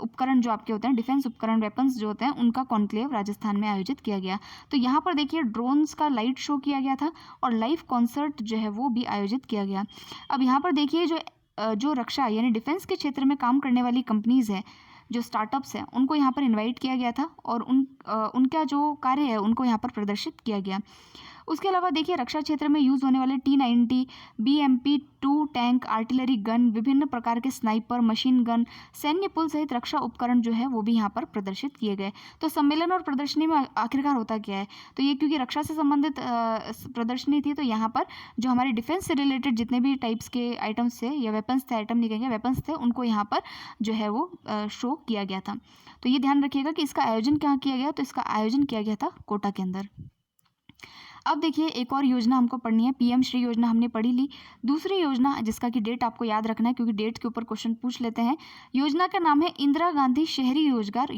[SPEAKER 1] उपकरण जो आपके होते हैं डिफेंस उपकरण वेपन्स जो होते हैं उनका कॉन्क्लेव राजस्थान में आयोजित किया गया। तो यहाँ पर देखिए ड्रोन्स का लाइट शो किया गया था और लाइव कॉन्सर्ट जो है वो भी आयोजित किया गया। अब यहाँ पर देखिए जो रक्षा यानी डिफेंस के क्षेत्र में काम करने वाली कंपनीज़ हैं, जो स्टार्टअप्स हैं, उनको यहाँ पर इनवाइट किया गया था और उनका जो कार्य है उनको यहाँ पर प्रदर्शित किया गया। उसके अलावा देखिए रक्षा क्षेत्र में यूज़ होने वाले T90 BMP-2 tank, artillery gun, विभिन्न प्रकार के स्नाइपर, मशीन गन, सैन्य पुल सहित रक्षा उपकरण जो है वो भी यहाँ पर प्रदर्शित किए गए। तो सम्मेलन और प्रदर्शनी में आखिरकार होता क्या है, तो ये क्योंकि रक्षा से संबंधित प्रदर्शनी थी तो यहाँ पर जो हमारे डिफेंस से रिलेटेड जितने भी टाइप्स के आइटम्स थे या वेपन्स थे, आइटम नहीं कहेंगे वेपन्स थे, उनको यहाँ पर जो है वो शो किया गया था। तो ये ध्यान रखिएगा कि इसका आयोजन कहाँ किया गया, तो इसका आयोजन किया गया था कोटा के अंदर। अब देखिए एक और योजना हमको पढ़नी है, PM श्री योजना हमने पढ़ी ली। दूसरी योजना जिसका कि डेट आपको याद रखना है क्योंकि डेट के ऊपर क्वेश्चन पूछ लेते हैं। योजना का नाम है इंदिरा गांधी शहरी रोजगार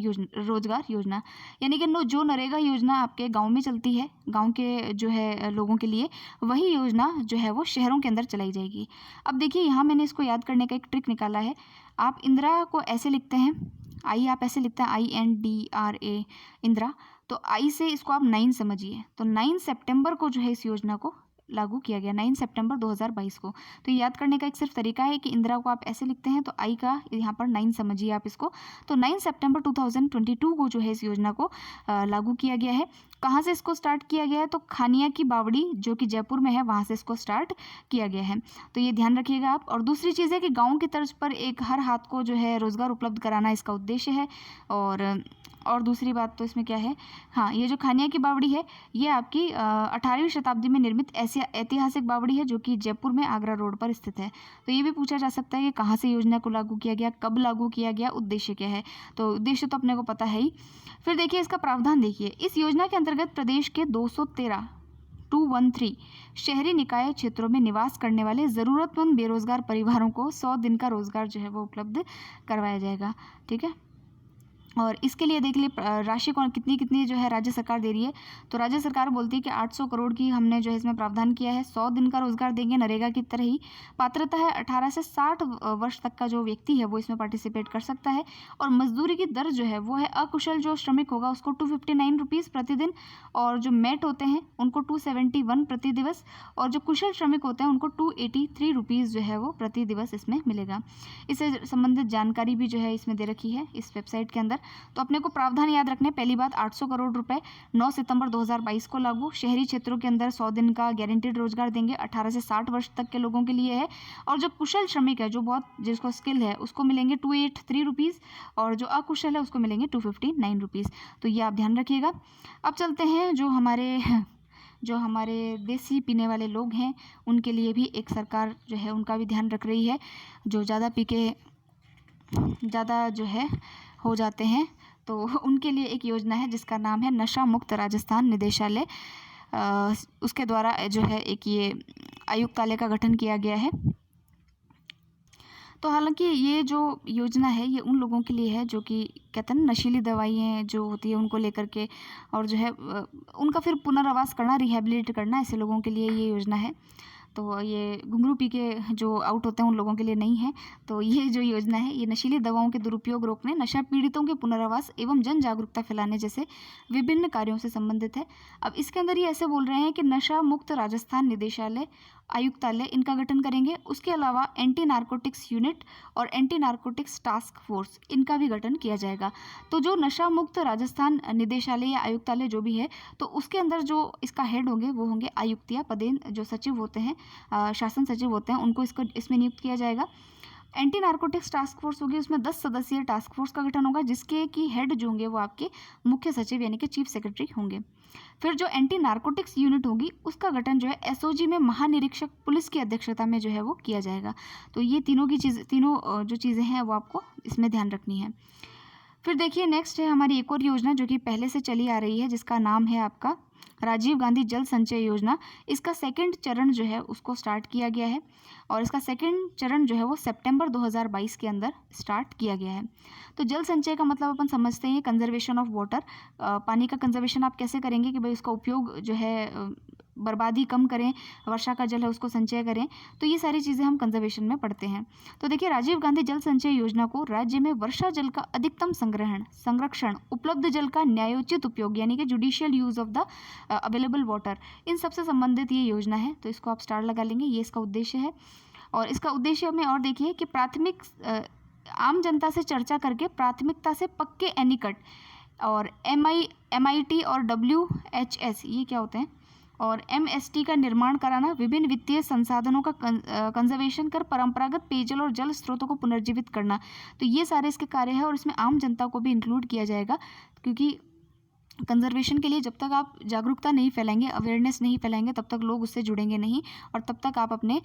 [SPEAKER 1] योजना, यानी कि जो नरेगा योजना आपके गांव में चलती है, गांव के जो है लोगों के लिए, वही योजना जो है वो शहरों के अंदर चलाई जाएगी। अब देखिए यहाँ मैंने इसको याद करने का एक ट्रिक निकाला है। आप इंदिरा को ऐसे लिखते हैं, आई आप ऐसे लिखते हैं INDRA इंदिरा, तो आई से इसको आप 9 समझिए। तो 9 सितंबर को जो है इस योजना को लागू किया गया, 9 सितंबर 2022 को। तो याद करने का एक सिर्फ तरीका है कि इंदिरा को आप ऐसे लिखते हैं तो आई का यहाँ पर 9 समझिए आप इसको। तो 9 सितंबर 2022 को जो है इस योजना को लागू किया गया है। कहाँ से इसको स्टार्ट किया गया है, तो खानिया की बावड़ी जो कि जयपुर में है वहाँ से इसको स्टार्ट किया गया है। तो ये ध्यान रखिएगा आप। और दूसरी चीज़ है कि गाँव की तर्ज पर एक हर हाथ को जो है रोज़गार उपलब्ध कराना इसका उद्देश्य है। और दूसरी बात तो इसमें क्या है, हाँ, ये जो खानिया की बावड़ी है ये आपकी 18वीं शताब्दी में निर्मित ऐसी ऐतिहासिक बावड़ी है जो कि जयपुर में आगरा रोड पर स्थित है। तो ये भी पूछा जा सकता है कि कहाँ से योजना को लागू किया गया, कब लागू किया गया, उद्देश्य क्या है। तो उद्देश्य तो अपने को पता है ही। फिर देखिए इसका प्रावधान देखिए, इस योजना के अंतर्गत प्रदेश के 213 शहरी निकाय क्षेत्रों में निवास करने वाले ज़रूरतमंद बेरोजगार परिवारों को 100 दिन का रोजगार जो है वो उपलब्ध करवाया जाएगा। ठीक है, और इसके लिए देख लिए राशि कौन कितनी जो है राज्य सरकार दे रही है। तो राज्य सरकार बोलती है कि 800 करोड़ की हमने जो है इसमें प्रावधान किया है। 100 दिन का रोजगार देंगे नरेगा की तरह ही। पात्रता है 18 से 60 वर्ष तक का जो व्यक्ति है वो इसमें पार्टिसिपेट कर सकता है। और मजदूरी की दर जो है वो है, अकुशल जो श्रमिक होगा उसको 259 रुपीज़ प्रतिदिन, और जो मेट होते हैं उनको 271 प्रति दिवस, और जो कुशल श्रमिक होते हैं उनको 283 रुपीज़ जो है वो प्रति दिवस इसमें मिलेगा। इससे संबंधित जानकारी भी जो है इसमें दे रखी है इस वेबसाइट के अंदर। तो अपने को प्रावधान याद रखने, पहली बात 800 करोड़ रुपए 9 सितंबर 2022 को लागू। शहरी क्षेत्रों के अंदर 100 दिन का गारंटीड रोजगार देंगे, 18 से 60 वर्ष तक के लोगों के लिए है। और जो कुशल श्रमिक है, जो बहुत जिसको स्किल है, उसको मिलेंगे 283 रुपीज़, और जो अकुशल है उसको मिलेंगे 259 रुपीज़। तो ये आप ध्यान रखिएगा। अब चलते हैं जो हमारे जो हमारे देसी पीने वाले लोग हैं उनके लिए भी एक सरकार जो है उनका भी ध्यान रख रही है, जो ज़्यादा पी के ज़्यादा जो है हो जाते हैं, तो उनके लिए एक योजना है जिसका नाम है नशा मुक्त राजस्थान निदेशालय। उसके द्वारा जो है एक ये आयुक्तालय का गठन किया गया है। तो हालांकि ये जो योजना है ये उन लोगों के लिए है जो कि कहते हैं ना नशीली दवाइयाँ जो होती है उनको लेकर के, और जो है उनका फिर पुनर्वास करना, रिहैबिलिटेट करना, ऐसे लोगों के लिए ये योजना है। तो ये घुंघरू पी के जो आउट होते हैं उन लोगों के लिए नहीं है। तो ये जो योजना है ये नशीली दवाओं के दुरुपयोग रोकने, नशा पीड़ितों के पुनर्वास एवं जन जागरूकता फैलाने जैसे विभिन्न कार्यों से संबंधित है। अब इसके अंदर ये ऐसे बोल रहे हैं कि नशा मुक्त राजस्थान निदेशालय आयुक्तालय इनका गठन करेंगे। उसके अलावा एंटी नारकोटिक्स यूनिट और एंटी नारकोटिक्स टास्क फोर्स इनका भी गठन किया जाएगा। तो जो नशा मुक्त राजस्थान निदेशालय या आयुक्तालय जो भी है, तो उसके अंदर जो इसका हेड होंगे वो होंगे आयुक्त या पदेन जो सचिव होते हैं, शासन सचिव होते हैं, उनको इसमें नियुक्त किया जाएगा। एंटी नारकोटिक्स टास्क फोर्स होगी, उसमें 10 सदस्यीय टास्क फोर्स का गठन होगा जिसके की हेड जो होंगे वो आपके मुख्य सचिव यानी कि चीफ सेक्रेटरी होंगे। फिर जो एंटी नारकोटिक्स यूनिट होगी उसका गठन जो है एसओजी में महानिरीक्षक पुलिस की अध्यक्षता में जो है वो किया जाएगा। तो ये तीनों जो चीज़ें हैं वो आपको इसमें ध्यान रखनी है। फिर देखिए नेक्स्ट है हमारी एक और योजना जो कि पहले से चली आ रही है जिसका नाम है आपका राजीव गांधी जल संचय योजना। इसका सेकंड चरण जो है उसको स्टार्ट किया गया है और इसका सेकंड चरण जो है वो सितंबर 2022 के अंदर स्टार्ट किया गया है। तो जल संचय का मतलब अपन समझते हैं कंजर्वेशन ऑफ वाटर, पानी का कंजर्वेशन आप कैसे करेंगे कि भाई उसका उपयोग जो है बर्बादी कम करें, वर्षा का जल है उसको संचय करें, तो ये सारी चीज़ें हम कंजर्वेशन में पढ़ते हैं। तो देखिए राजीव गांधी जल संचय योजना को राज्य में वर्षा जल का अधिकतम संरक्षण, उपलब्ध जल का न्यायोचित उपयोग यानी कि judicial use of the available water, इन सबसे संबंधित ये योजना है। तो इसको आप स्टार लगा लेंगे, ये इसका उद्देश्य है। और इसका उद्देश्य में और देखिए कि प्राथमिक आम जनता से चर्चा करके प्राथमिकता से पक्के एनीकट और MIT और WHS ये क्या होते हैं और MST का निर्माण कराना, विभिन्न वित्तीय संसाधनों का कंजर्वेशन कर परंपरागत पेयजल और जल स्रोतों को पुनर्जीवित करना। तो ये सारे इसके कार्य हैं और इसमें आम जनता को भी इंक्लूड किया जाएगा, क्योंकि कंजर्वेशन के लिए जब तक आप जागरूकता नहीं फैलाएंगे, अवेयरनेस नहीं फैलाएंगे, तब तक लोग उससे जुड़ेंगे नहीं और तब तक आप अपने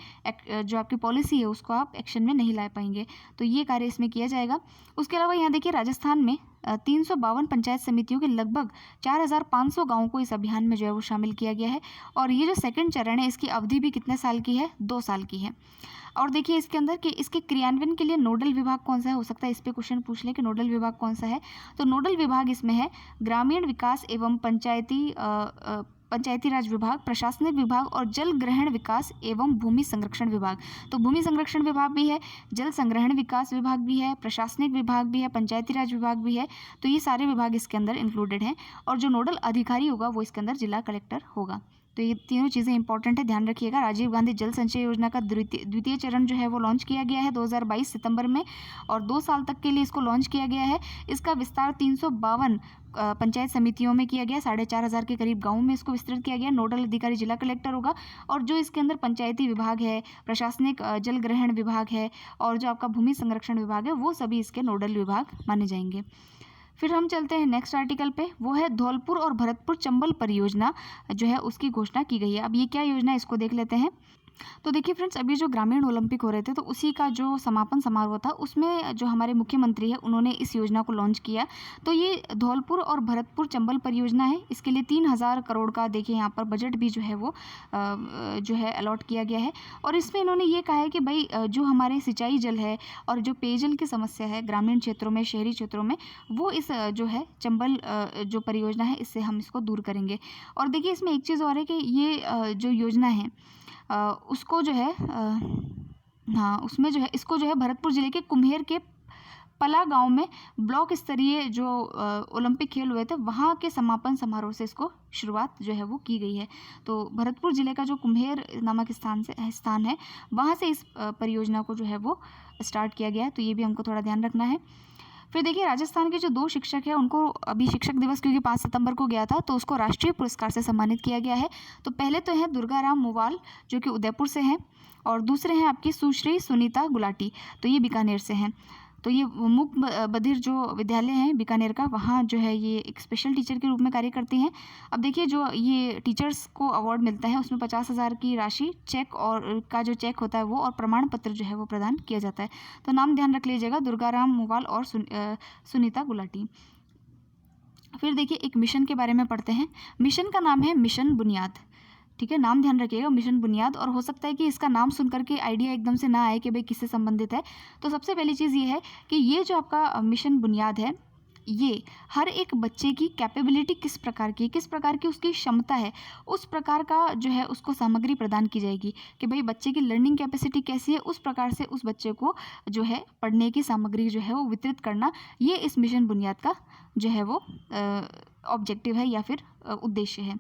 [SPEAKER 1] जो आपकी पॉलिसी है उसको आप एक्शन में नहीं ला पाएंगे। तो ये कार्य इसमें किया जाएगा। उसके अलावा यहाँ देखिए राजस्थान में 352 पंचायत समितियों के लगभग 4500 गाँवों को इस अभियान में जो है वो शामिल किया गया है। और ये जो सेकंड चरण है इसकी अवधि भी कितने साल की है, 2 साल की है। और देखिए इसके अंदर कि इसके क्रियान्वयन के लिए नोडल विभाग कौन सा है, हो सकता है इस पे क्वेश्चन पूछ ले कि नोडल विभाग कौन सा है। तो नोडल विभाग इसमें है ग्रामीण विकास एवं पंचायती राज विभाग, प्रशासनिक विभाग और जल ग्रहण विकास एवं भूमि संरक्षण विभाग। तो भूमि संरक्षण विभाग भी है, जल संग्रहण विकास विभाग भी है, प्रशासनिक विभाग भी है, पंचायती राज विभाग भी है। तो ये सारे विभाग इसके अंदर इंक्लूडेड हैं और जो नोडल अधिकारी होगा वो इसके अंदर जिला कलेक्टर होगा। तो ये तीनों चीज़ें इंपॉर्टेंट है, ध्यान रखिएगा। राजीव गांधी जल संचय योजना का द्वितीय चरण जो है वो लॉन्च किया गया है 2022 सितंबर में और 2 साल तक के लिए इसको लॉन्च किया गया है। इसका विस्तार 352 पंचायत समितियों में किया गया, 4500 के करीब गाँवों में इसको विस्तृत किया गया। नोडल अधिकारी जिला कलेक्टर होगा और जो इसके अंदर पंचायती विभाग है, प्रशासनिक जल ग्रहण विभाग है और जो आपका भूमि संरक्षण विभाग है वो सभी इसके नोडल विभाग माने जाएंगे। फिर हम चलते हैं नेक्स्ट आर्टिकल पे, वो है धौलपुर और भरतपुर चंबल परियोजना जो है उसकी घोषणा की गई है। अब ये क्या योजना है इसको देख लेते हैं। तो देखिए फ्रेंड्स, अभी जो ग्रामीण ओलंपिक हो रहे थे तो उसी का जो समापन समारोह था उसमें जो हमारे मुख्यमंत्री है उन्होंने इस योजना को लॉन्च किया। तो ये धौलपुर और भरतपुर चंबल परियोजना है। इसके लिए 3000 करोड़ का देखिए यहाँ पर बजट भी जो है वो जो है अलॉट किया गया है। और इसमें इन्होंने ये कहा है कि भाई जो हमारे सिंचाई जल है और जो पेयजल की समस्या है ग्रामीण क्षेत्रों में, शहरी क्षेत्रों में, वो इस जो है चंबल जो परियोजना है इससे हम इसको दूर करेंगे। और देखिए इसमें एक चीज़ और है कि ये जो योजना है उसको जो है हाँ उसमें जो है इसको जो है भरतपुर ज़िले के कुम्हेर के पला गांव में ब्लॉक स्तरीय जो ओलंपिक खेल हुए थे वहाँ के समापन समारोह से इसको शुरुआत जो है वो की गई है। तो भरतपुर ज़िले का जो कुम्हेर नामक स्थान है वहाँ से इस परियोजना को जो है वो स्टार्ट किया गया है। तो ये भी हमको थोड़ा ध्यान रखना है। फिर देखिए राजस्थान के जो 2 शिक्षक हैं उनको अभी शिक्षक दिवस क्योंकि 5 सितंबर को गया था तो उसको राष्ट्रीय पुरस्कार से सम्मानित किया गया है। तो पहले तो हैं दुर्गाराम मुवाल जो कि उदयपुर से हैं और दूसरे हैं आपकी सुश्री सुनीता गुलाटी, तो ये बीकानेर से हैं। तो ये मूक बधिर जो विद्यालय हैं बीकानेर का, वहाँ जो है ये एक स्पेशल टीचर के रूप में कार्य करती हैं। अब देखिए जो ये टीचर्स को अवार्ड मिलता है उसमें 50,000 की राशि, चेक और का जो चेक होता है वो, और प्रमाण पत्र जो है वो प्रदान किया जाता है। तो नाम ध्यान रख लीजिएगा, दुर्गाराम मोवाल और सुनीता गुलाटी। फिर देखिए एक मिशन के बारे में पढ़ते हैं। मिशन का नाम है मिशन बुनियाद। ठीक है, नाम ध्यान रखिएगा, मिशन बुनियाद। और हो सकता है कि इसका नाम सुन करके आइडिया एकदम से ना आए कि भाई किससे संबंधित है। तो सबसे पहली चीज़ ये है कि ये जो आपका मिशन बुनियाद है, ये हर एक बच्चे की कैपेबिलिटी किस प्रकार की, किस प्रकार की उसकी क्षमता है, उस प्रकार का जो है उसको सामग्री प्रदान की जाएगी कि भाई बच्चे की लर्निंग कैपेसिटी कैसी है, उस प्रकार से उस बच्चे को जो है पढ़ने की सामग्री जो है वो वितरित करना, ये इस मिशन बुनियाद का जो है वो ऑब्जेक्टिव है या फिर उद्देश्य है।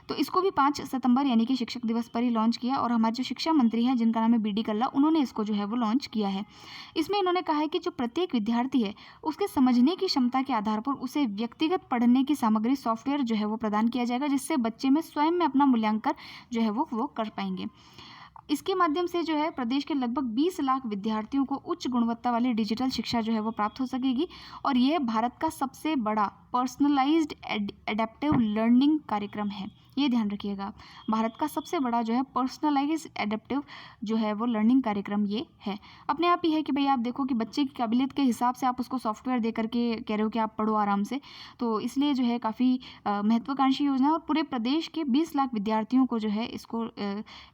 [SPEAKER 1] तो इसको भी 5 सितंबर यानी कि शिक्षक दिवस पर ही लॉन्च किया, और हमारे जो शिक्षा मंत्री हैं जिनका नाम है बी डी कल्ला, उन्होंने इसको जो है वो लॉन्च किया है। इसमें इन्होंने कहा है कि जो प्रत्येक विद्यार्थी है उसके समझने की क्षमता के आधार पर उसे व्यक्तिगत पढ़ने की सामग्री सॉफ्टवेयर जो है वो प्रदान किया जाएगा, जिससे बच्चे में स्वयं में अपना मूल्यांकन जो है वो कर पाएंगे। इसके माध्यम से जो है प्रदेश के लगभग 20 लाख विद्यार्थियों को उच्च गुणवत्ता वाली डिजिटल शिक्षा जो है वो प्राप्त हो सकेगी, और ये भारत का सबसे बड़ा पर्सनलाइज्ड एडेप्टिव लर्निंग कार्यक्रम है। ये ध्यान रखिएगा, भारत का सबसे बड़ा जो है पर्सनलाइज्ड एडेप्टिव जो है वो लर्निंग कार्यक्रम ये है। अपने आप ही है कि भाई आप देखो कि बच्चे की काबिलियत के हिसाब से आप उसको सॉफ्टवेयर दे करके कह रहे हो कि आप पढ़ो आराम से, तो इसलिए जो है काफ़ी महत्वाकांक्षी योजना है, और पूरे प्रदेश के 20 लाख विद्यार्थियों को जो है इसको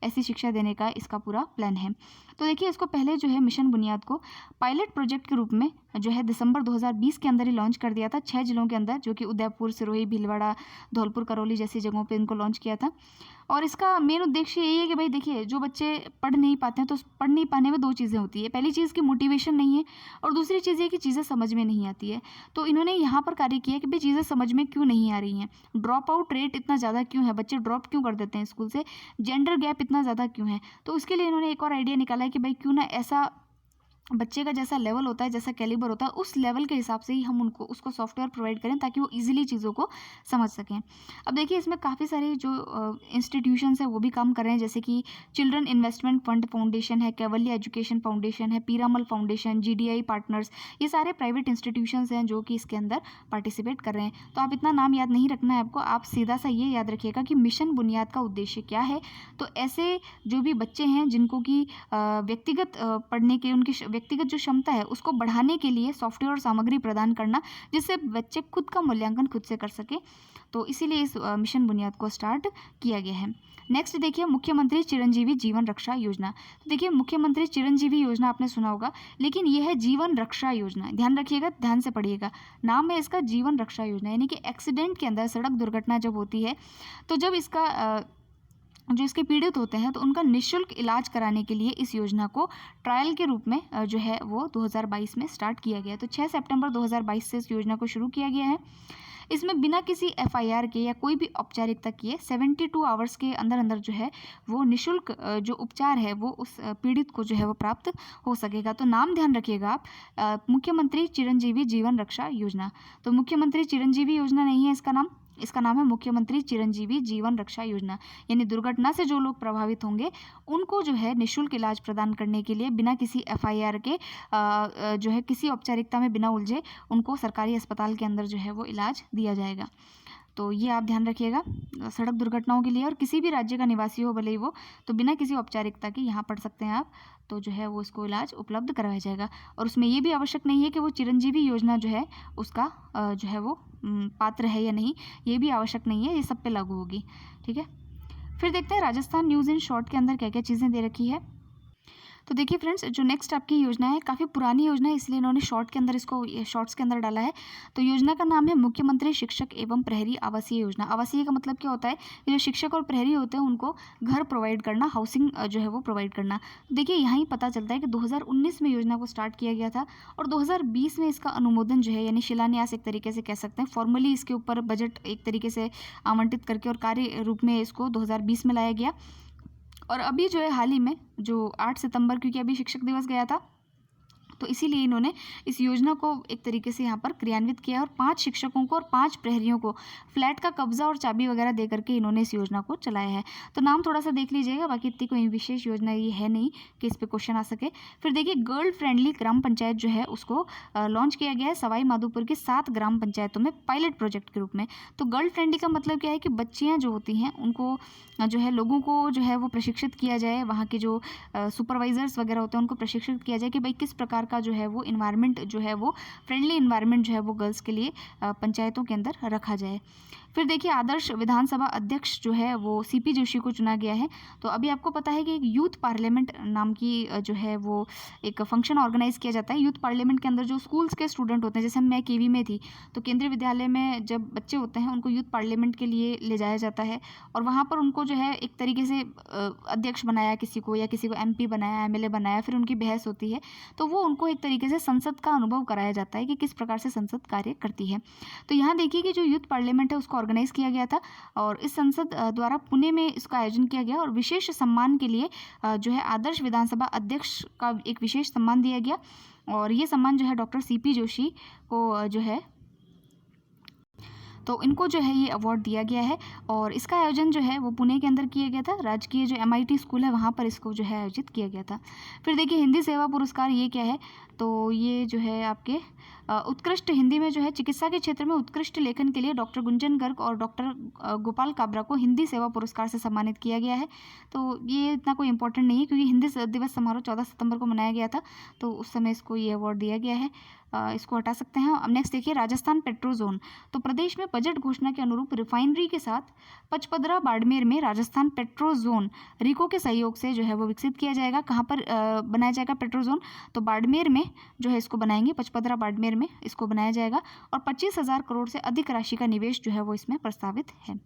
[SPEAKER 1] ऐसी शिक्षा देने का इसका पूरा प्लान है। तो देखिए इसको पहले जो है मिशन बुनियाद को पायलट प्रोजेक्ट के रूप में जो है दिसंबर 2020 के अंदर ही लॉन्च कर दिया था, 6 जिलों के अंदर, जो कि उदयपुर, सिरोही, भीलवाड़ा, धौलपुर, करौली जैसी जगहों पे इनको लॉन्च किया था। और इसका मेन उद्देश्य यही है कि भाई देखिए जो बच्चे पढ़ नहीं पाते हैं, तो पढ़ नहीं पाने में 2 चीज़ें होती है। पहली चीज़ की मोटिवेशन नहीं है, और दूसरी चीज़ ये कि चीज़ें समझ में नहीं आती है। तो इन्होंने यहाँ पर कार्य किया कि भाई चीज़ें समझ में क्यों नहीं आ रही हैं, ड्रॉप आउट रेट इतना ज़्यादा क्यों है, बच्चे ड्रॉप क्यों कर देते हैं स्कूल से, जेंडर गैप इतना ज़्यादा क्यों है। तो उसके लिए इन्होंने एक और आइडिया निकाला है कि भाई क्यों ना ऐसा बच्चे का जैसा लेवल होता है, जैसा कैलिबर होता है, उस लेवल के हिसाब से ही हम उनको उसको सॉफ्टवेयर प्रोवाइड करें ताकि वो इजीली चीज़ों को समझ सकें। अब देखिए इसमें काफ़ी सारे जो इंस्टीट्यूशंस हैं वो भी काम कर रहे हैं, जैसे कि चिल्ड्रन इन्वेस्टमेंट फंड फाउंडेशन है, कैवल्य एजुकेशन फाउंडेशन है, पीरामल फाउंडेशन, जीडीआई पार्टनर्स, ये सारे प्राइवेट इंस्टीट्यूशंस हैं जो कि इसके अंदर पार्टिसिपेट कर रहे हैं। तो आप इतना नाम याद नहीं रखना है आपको, आप सीधा सा ये याद रखिएगा कि मिशन बुनियाद का उद्देश्य क्या है। तो ऐसे जो भी बच्चे हैं जिनको कि व्यक्तिगत पढ़ने के उनकी व्यक्तिगत जो क्षमता है उसको बढ़ाने के लिए सॉफ्टवेयर और सामग्री प्रदान करना, जिससे बच्चे खुद का मूल्यांकन खुद से कर सके। तो इसीलिए इस मिशन बुनियाद को स्टार्ट किया गया है। नेक्स्ट देखिए मुख्यमंत्री चिरंजीवी जीवन रक्षा योजना। तो देखिए मुख्यमंत्री चिरंजीवी योजना आपने सुना होगा, लेकिन यह है जीवन रक्षा योजना। ध्यान रखिएगा, ध्यान से पढ़िएगा, नाम है इसका जीवन रक्षा योजना। यानी कि एक्सीडेंट के अंदर, सड़क दुर्घटना जब होती है, तो जब इसका जो इसके पीड़ित होते हैं तो उनका निःशुल्क इलाज कराने के लिए इस योजना को ट्रायल के रूप में जो है वो 2022 में स्टार्ट किया गया। तो 6 सितंबर 2022 से इस योजना को शुरू किया गया है। इसमें बिना किसी एफआईआर के या कोई भी औपचारिकता किए 72 आवर्स के अंदर अंदर जो है वो निःशुल्क जो उपचार है वो उस पीड़ित को जो है वो प्राप्त हो सकेगा। तो नाम ध्यान रखिएगा आप, मुख्यमंत्री चिरंजीवी जीवन रक्षा योजना। तो मुख्यमंत्री चिरंजीवी योजना नहीं है इसका नाम, इसका नाम है मुख्यमंत्री चिरंजीवी जीवन रक्षा योजना। यानी दुर्घटना से जो लोग प्रभावित होंगे उनको जो है निःशुल्क इलाज प्रदान करने के लिए बिना किसी एफआईआर के जो है किसी औपचारिकता में बिना उलझे उनको सरकारी अस्पताल के अंदर जो है वो इलाज दिया जाएगा। तो ये आप ध्यान रखिएगा सड़क दुर्घटनाओं के लिए, और किसी भी राज्य का निवासी हो भले ही वो, तो बिना किसी औपचारिकता के यहाँ पढ़ सकते हैं आप। तो जो है वो इसको इलाज उपलब्ध करवाया जाएगा। और उसमें ये भी आवश्यक नहीं है कि वो चिरंजीवी योजना जो है उसका जो है वो पात्र है या नहीं, ये भी आवश्यक नहीं है, ये सब पे लागू होगी। ठीक है, फिर देखते हैं राजस्थान न्यूज़ इन शॉर्ट के अंदर क्या क्या चीज़ें दे रखी है। तो देखिए फ्रेंड्स, जो नेक्स्ट आपकी योजना है काफ़ी पुरानी योजना है, इसलिए इन्होंने शॉर्ट के अंदर इसको शॉर्ट्स के अंदर डाला है। तो योजना का नाम है मुख्यमंत्री शिक्षक एवं प्रहरी आवासीय योजना। आवासीय का मतलब क्या होता है कि जो शिक्षक और प्रहरी होते हैं उनको घर प्रोवाइड करना, हाउसिंग जो है वो प्रोवाइड करना। देखिए यहाँ ही पता चलता है कि 2019 में योजना को स्टार्ट किया गया था, और 2020 में इसका अनुमोदन जो है यानी शिलान्यास एक तरीके से कह सकते हैं, फॉर्मली इसके ऊपर बजट एक तरीके से आवंटित करके और कार्य रूप में इसको 2020 में लाया गया। और अभी जो है हाल ही में जो 8 सितंबर, क्योंकि अभी शिक्षक दिवस गया था, तो इसीलिए इन्होंने इस योजना को एक तरीके से यहाँ पर क्रियान्वित किया है और 5 शिक्षकों को और 5 प्रहरियों को फ्लैट का कब्जा और चाबी वगैरह दे करके इन्होंने इस योजना को चलाया है। तो नाम थोड़ा सा देख लीजिएगा, बाकी इतनी कोई विशेष योजना ये है नहीं कि इस पर क्वेश्चन आ सके। फिर देखिए गर्ल फ्रेंडली ग्राम पंचायत जो है उसको लॉन्च किया गया है सवाई माधोपुर की 7 ग्राम पंचायतों में पायलट प्रोजेक्ट के रूप में। तो गर्ल फ्रेंडली का मतलब क्या है कि बच्चियाँ जो होती हैं उनको जो है लोगों को जो है वो प्रशिक्षित किया जाए, वहाँ के जो सुपरवाइजर्स वगैरह होते हैं उनको प्रशिक्षित किया जाए कि भाई किस प्रकार का जो है वो इन्वायरमेंट जो है वो फ्रेंडली इन्वायरमेंट जो है वो गर्ल्स के लिए पंचायतों के अंदर रखा जाए। फिर देखिए आदर्श विधानसभा अध्यक्ष जो है वो सीपी जोशी को चुना गया है। तो अभी आपको पता है कि एक यूथ पार्लियामेंट नाम की जो है वो एक फंक्शन ऑर्गेनाइज किया जाता है। यूथ पार्लियामेंट के अंदर जो स्कूल्स के स्टूडेंट होते हैं, जैसे मैं केवी में थी तो केंद्रीय विद्यालय में जब बच्चे होते हैं उनको यूथ पार्लियामेंट के लिए ले जाया जाता है और वहाँ पर उनको जो है एक तरीके से अध्यक्ष बनाया किसी को, या किसी को एमपी बनाया, एमएलए बनाया, फिर उनकी बहस होती है। तो वो उनको एक तरीके से संसद का अनुभव कराया जाता है कि किस प्रकार से संसद कार्य करती है। तो यहाँ देखिए कि जो यूथ पार्लियामेंट है उसको ऑर्गेनाइज किया गया था और इस संसद द्वारा पुणे में इसका आयोजन किया गया और विशेष सम्मान के लिए जो है आदर्श विधानसभा अध्यक्ष का एक विशेष सम्मान दिया गया और ये सम्मान जो है डॉक्टर सीपी जोशी को जो है तो इनको जो है ये अवार्ड दिया गया है और इसका आयोजन जो है वो पुणे के अंदर किया गया था। राजकीय जो MIT स्कूल है वहाँ पर इसको जो है आयोजित किया गया था। फिर देखिए हिंदी सेवा पुरस्कार ये क्या है, तो ये जो है आपके उत्कृष्ट हिंदी में जो है चिकित्सा के क्षेत्र में उत्कृष्ट लेखन के लिए डॉक्टर गुंजन गर्ग और डॉक्टर गोपाल काबरा को हिंदी सेवा पुरस्कार से सम्मानित किया गया है। तो ये इतना कोई इंपॉर्टेंट नहीं है क्योंकि हिंदी दिवस समारोह 14 सितंबर को मनाया गया था, तो उस समय इसको ये अवार्ड दिया गया है। इसको हटा सकते हैं। अब नेक्स्ट देखिए राजस्थान पेट्रो जोन। तो प्रदेश में बजट घोषणा के अनुरूप रिफाइनरी के साथ पचपदरा बाड़मेर में राजस्थान पेट्रो जोन रिको के सहयोग से जो है वो विकसित किया जाएगा। कहाँ पर बनाया जाएगा पेट्रो जोन, तो बाड़मेर में जो है इसको बनाएंगे, पचपदरा बाड़मेर में इसको बनाया जाएगा और 25,000 करोड़ से अधिक राशि का निवेश जो है वो इसमें प्रस्तावित है।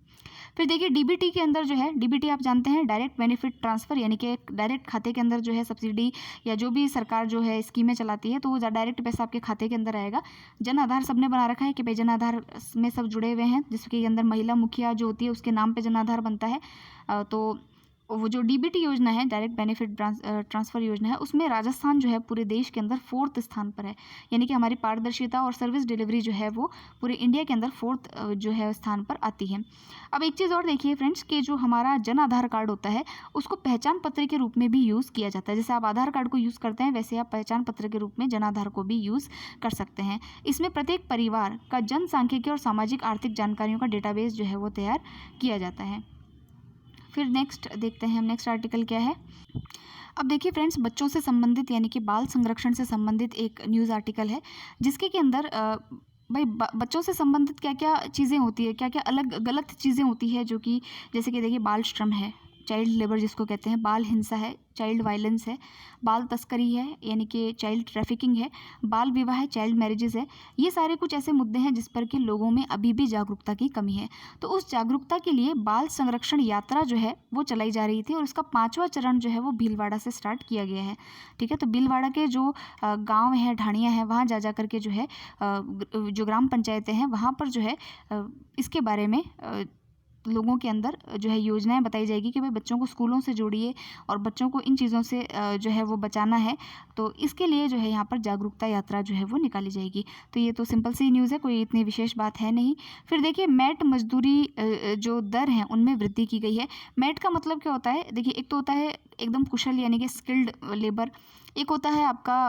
[SPEAKER 1] फिर देखिए डीबीटी के अंदर जो है, डीबीटी आप जानते हैं डायरेक्ट बेनिफिट ट्रांसफ़र, यानी कि डायरेक्ट खाते के अंदर जो है सब्सिडी या जो भी सरकार जो है स्कीमें चलाती है तो वो डायरेक्ट पैसा आपके खाते के अंदर आएगा। जन आधार सबने बना रखा है कि भाई जन आधार में सब जुड़े हुए हैं, जिसके अंदर महिला मुखिया जो होती है उसके नाम पे जन आधार बनता है। तो वो जो डीबीटी योजना है, डायरेक्ट बेनिफिट ट्रांसफ़र योजना है, उसमें राजस्थान जो है पूरे देश के अंदर 4th स्थान पर है। यानी कि हमारी पारदर्शिता और सर्विस डिलीवरी जो है वो पूरे इंडिया के अंदर 4th जो है स्थान पर आती है। अब एक चीज़ और देखिए फ्रेंड्स कि जो हमारा जन आधार कार्ड होता है उसको पहचान पत्र के रूप में भी यूज़ किया जाता है। जैसे आप आधार कार्ड को यूज़ करते हैं वैसे आप पहचान पत्र के रूप में जन आधार को भी यूज़ कर सकते हैं। इसमें प्रत्येक परिवार का जनसांख्यिकी और सामाजिक आर्थिक जानकारियों का डेटाबेस जो है वो तैयार किया जाता है। फिर नेक्स्ट देखते हैं हम, नेक्स्ट आर्टिकल क्या है। अब देखिए फ्रेंड्स, बच्चों से संबंधित यानी कि बाल संरक्षण से संबंधित एक न्यूज़ आर्टिकल है जिसके के अंदर भाई बच्चों से संबंधित क्या क्या चीज़ें होती है, क्या क्या अलग गलत चीज़ें होती है, जो कि जैसे कि देखिए बाल श्रम है, चाइल्ड लेबर जिसको कहते हैं, बाल हिंसा है, चाइल्ड वायलेंस है, बाल तस्करी है यानी कि चाइल्ड ट्रैफिकिंग है, बाल विवाह है, चाइल्ड मैरिजेस है। ये सारे कुछ ऐसे मुद्दे हैं जिस पर कि लोगों में अभी भी जागरूकता की कमी है। तो उस जागरूकता के लिए बाल संरक्षण यात्रा जो है वो चलाई जा रही थी और इसका 5वां चरण जो है वो भीलवाड़ा से स्टार्ट किया गया है। ठीक है, तो भीलवाड़ा के जो गाँव हैं, ढाणियाँ हैं, वहाँ जा करके जो है जो ग्राम पंचायतें हैं वहाँ पर जो है इसके बारे में लोगों के अंदर जो है योजनाएं बताई जाएगी कि भाई बच्चों को स्कूलों से जोड़िए और बच्चों को इन चीज़ों से जो है वो बचाना है। तो इसके लिए जो है यहाँ पर जागरूकता यात्रा जो है वो निकाली जाएगी। तो ये तो सिंपल सी न्यूज़ है, कोई इतनी विशेष बात है नहीं। फिर देखिए मैट मजदूरी जो दर है उनमें वृद्धि की गई है। मैट का मतलब क्या होता है, देखिए एक तो होता है एकदम कुशल यानी कि स्किल्ड लेबर, एक होता है आपका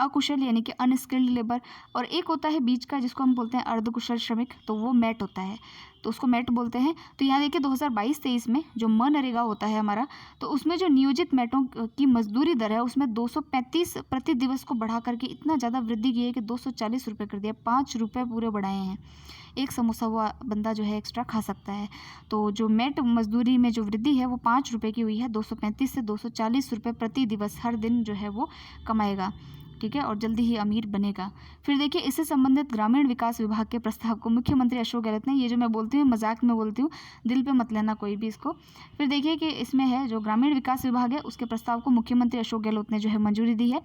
[SPEAKER 1] अकुशल यानी कि अनस्किल्ड लेबर, और एक होता है बीच का जिसको हम बोलते हैं अर्धकुशल श्रमिक, तो वो मैट होता है, तो उसको मैट बोलते हैं। तो यहाँ देखिए 2022-23 में जो मनरेगा होता है हमारा, तो उसमें जो नियोजित मैटों की मजदूरी दर है उसमें 235 प्रति दिवस को बढ़ा करके इतना ज़्यादा वृद्धि की है कि 240 रुपये कर दिया, 5 रुपये पूरे बढ़ाए हैं। एक समोसा हुआ बंदा जो है एक्स्ट्रा खा सकता है। तो जो मैट मजदूरी में जो वृद्धि है वो 5 रुपये की हुई है, 235 से 240 रुपये प्रति दिवस हर दिन जो है वो कमाएगा। ठीक है, और जल्दी ही अमीर बनेगा। फिर देखिए इससे संबंधित ग्रामीण विकास विभाग के प्रस्ताव को मुख्यमंत्री अशोक गहलोत ने, ये जो मैं बोलती हूँ मजाक में बोलती हूँ, दिल पे मत लेना कोई भी इसको। फिर देखिए कि इसमें है जो ग्रामीण विकास विभाग है उसके प्रस्ताव को मुख्यमंत्री अशोक गहलोत ने जो है मंजूरी दी है,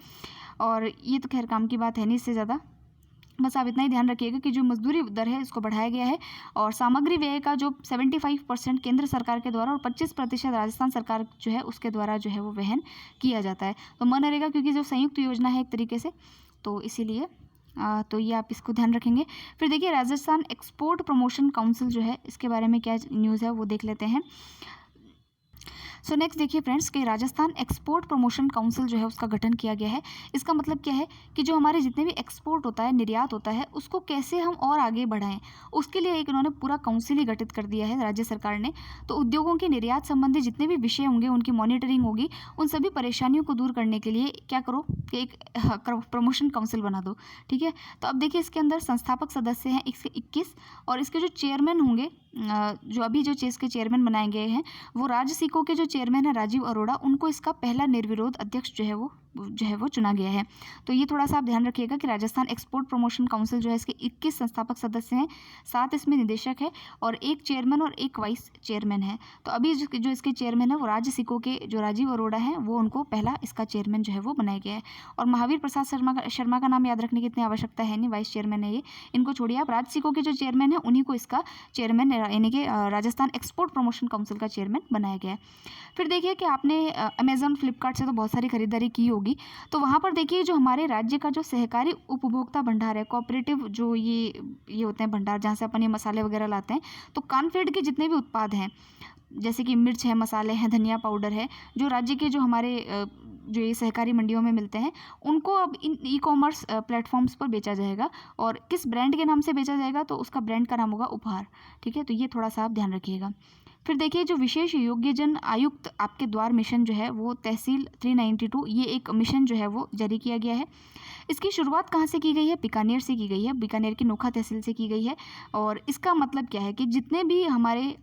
[SPEAKER 1] और ये तो खैर काम की बात है नहीं इससे ज़्यादा। बस आप इतना ही ध्यान रखिएगा कि जो मजदूरी दर है इसको बढ़ाया गया है और सामग्री व्यय का जो 75% केंद्र सरकार के द्वारा और 25% राजस्थान सरकार जो है उसके द्वारा जो है वो वहन किया जाता है। तो मनरेगा क्योंकि जो संयुक्त योजना है एक तरीके से, तो इसीलिए तो ये आप इसको ध्यान रखेंगे। फिर देखिए राजस्थान एक्सपोर्ट प्रमोशन काउंसिल जो है इसके बारे में क्या न्यूज़ है वो देख लेते हैं। सो नेक्स्ट देखिए फ्रेंड्स कि राजस्थान एक्सपोर्ट प्रमोशन काउंसिल जो है उसका गठन किया गया है। इसका मतलब क्या है कि जो हमारे जितने भी एक्सपोर्ट होता है, निर्यात होता है, उसको कैसे हम और आगे बढ़ाएं, उसके लिए एक इन्होंने पूरा काउंसिल ही गठित कर दिया है राज्य सरकार ने। तो उद्योगों के निर्यात संबंधी जितने भी विषय होंगे उनकी मॉनिटरिंग होगी, उन सभी परेशानियों को दूर करने के लिए क्या करो कि एक प्रमोशन काउंसिल बना दो। ठीक है, तो अब देखिए इसके अंदर संस्थापक सदस्य हैं इसके 21 और इसके जो चेयरमैन होंगे, जो अभी जो इसके चेयरमैन बनाए गए हैं वो राज्य सिको के जो चेयरमैन है राजीव अरोड़ा, उनको इसका पहला निर्विरोध अध्यक्ष जो है वो चुना गया है। तो ये थोड़ा सा आप ध्यान रखिएगा कि राजस्थान एक्सपोर्ट प्रमोशन काउंसिल जो है इसके 21 संस्थापक सदस्य हैं, 7 इसमें निदेशक है और 1 चेयरमैन और 1 वाइस चेयरमैन है। तो अभी जो इसके चेयरमैन है वो राज्य सिको के जो राजीव अरोड़ा हैं वो उनको पहला इसका चेयरमैन जो है वो बनाया गया है। और महावीर प्रसाद शर्मा का नाम याद रखने की इतनी आवश्यकता है नहीं, वाइस चेयरमैन है ये, इनको छोड़िए आप। राज्य सिको के जो चेयरमैन है उन्हीं को इसका चेयरमैन यानी कि राजस्थान एक्सपोर्ट प्रमोशन काउंसिल का चेयरमैन बनाया गया है। फिर देखिए कि आपने अमेजॉन फ्लिपकार्ट से तो बहुत सारी खरीदारी की होगी, तो वहाँ पर देखिए जो हमारे राज्य का जो सहकारी उपभोक्ता भंडार है, कोऑपरेटिव जो ये होते हैं भंडार जहाँ से अपन ये मसाले वगैरह लाते हैं, तो कानफेड के जितने भी उत्पाद हैं जैसे कि मिर्च है, मसाले हैं, धनिया पाउडर है, जो राज्य के जो हमारे जो ये सहकारी मंडियों में मिलते हैं उनको अब इन ई-कॉमर्स प्लेटफॉर्म्स पर बेचा जाएगा। और किस ब्रांड के नाम से बेचा जाएगा, तो उसका ब्रांड का नाम होगा उपहार। ठीक है, तो ये थोड़ा सा आप ध्यान रखिएगा। फिर देखिए जो विशेष योग्यजन आयुक्त आपके द्वार मिशन जो है वो तहसील 392, ये एक मिशन जो है वो जारी किया गया है। इसकी शुरुआत कहाँ से की गई है? बीकानेर से की गई है, बीकानेर की नोखा तहसील से की गई है। और इसका मतलब क्या है कि जितने भी हमारे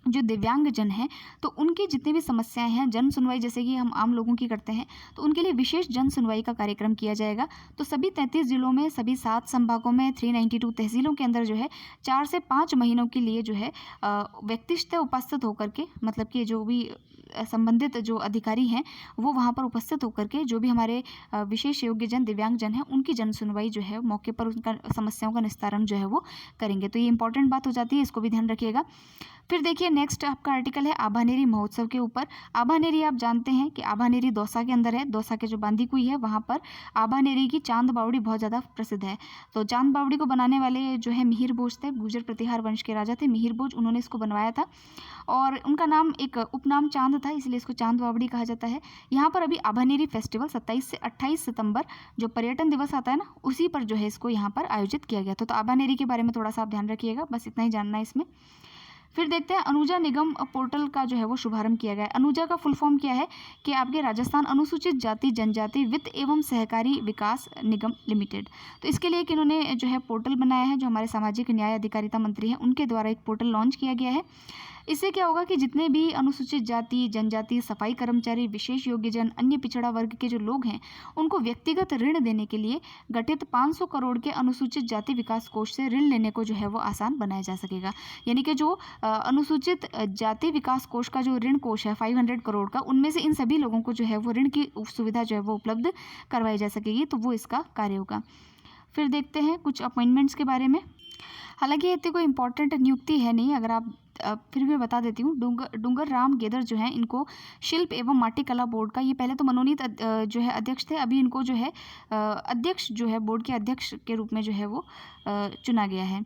[SPEAKER 1] जो दिव्यांगजन हैं तो उनकी जितनी भी समस्याएं हैं, जन सुनवाई जैसे कि हम आम लोगों की करते हैं, तो उनके लिए विशेष जन सुनवाई का कार्यक्रम किया जाएगा। तो सभी 33 जिलों में, सभी 7 संभागों में, 392 तहसीलों के अंदर जो है 4 से 5 महीनों के लिए जो है व्यक्तिशः उपस्थित होकर के, मतलब कि जो भी संबंधित जो अधिकारी हैं वो वहाँ पर उपस्थित होकर के जो भी हमारे विशेष योग्यजन दिव्यांगजन हैं उनकी जन सुनवाई जो है मौके पर उनका समस्याओं का निस्तारण जो है वो करेंगे। तो ये इंपॉर्टेंट बात हो जाती है, इसको भी ध्यान रखिएगा। फिर देखिए नेक्स्ट आपका आर्टिकल है आभानेरी महोत्सव के ऊपर। आभानेरी आप जानते हैं कि आभानेरी दौसा के अंदर है, दौसा के जो बांदीकुई है वहाँ पर आभानेरी की चांद बावड़ी बहुत ज़्यादा प्रसिद्ध है। तो चांद बावड़ी को बनाने वाले जो है मिहिर भोज थे, गुर्जर प्रतिहार वंश के राजा थे मिहिर भोज, उन्होंने इसको बनवाया था और उनका नाम एक उपनाम चांद था, इसलिए इसको चांद बावड़ी कहा जाता है। यहाँ पर अभी आभानेरी फेस्टिवल 27 से 28 सितंबर जो पर्यटन दिवस आता है ना, उसी पर जो है इसको यहाँ पर आयोजित किया गया। तो आभानेरी के बारे में थोड़ा सा आप ध्यान रखिएगा, बस इतना ही जानना है इसमें। फिर देखते हैं अनुजा निगम पोर्टल का जो है वो शुभारंभ किया गया है। अनुजा का फुल फॉर्म क्या है कि आपके राजस्थान अनुसूचित जाति जनजाति वित्त एवं सहकारी विकास निगम लिमिटेड। तो इसके लिए एक इन्होंने जो है पोर्टल बनाया है, जो हमारे सामाजिक न्याय अधिकारिता मंत्री हैं उनके द्वारा एक पोर्टल लॉन्च किया गया है। इससे क्या होगा कि जितने भी अनुसूचित जाति जनजाति, सफाई कर्मचारी, विशेष योग्यजन, अन्य पिछड़ा वर्ग के जो लोग हैं उनको व्यक्तिगत ऋण देने के लिए गठित 500 करोड़ के अनुसूचित जाति विकास कोष से ऋण लेने को जो है वो आसान बनाया जा सकेगा। यानी कि जो अनुसूचित जाति विकास कोष का जो ऋण कोष है 500 करोड़ का, उनमें से इन सभी लोगों को जो है वो ऋण की सुविधा जो है वो उपलब्ध करवाई जा सकेगी। तो वो इसका कार्य होगा। फिर देखते हैं कुछ अपॉइंटमेंट्स के बारे में। हालांकि ये इतनी कोई इंपॉर्टेंट नियुक्ति है नहीं, अगर आप फिर भी बता देती हूँ। डूंगर राम गेदर जो है इनको शिल्प एवं माटी कला बोर्ड का, ये पहले तो मनोनीत जो है अध्यक्ष थे, अभी इनको जो है अध्यक्ष जो है बोर्ड के अध्यक्ष के रूप में जो है वो चुना गया है।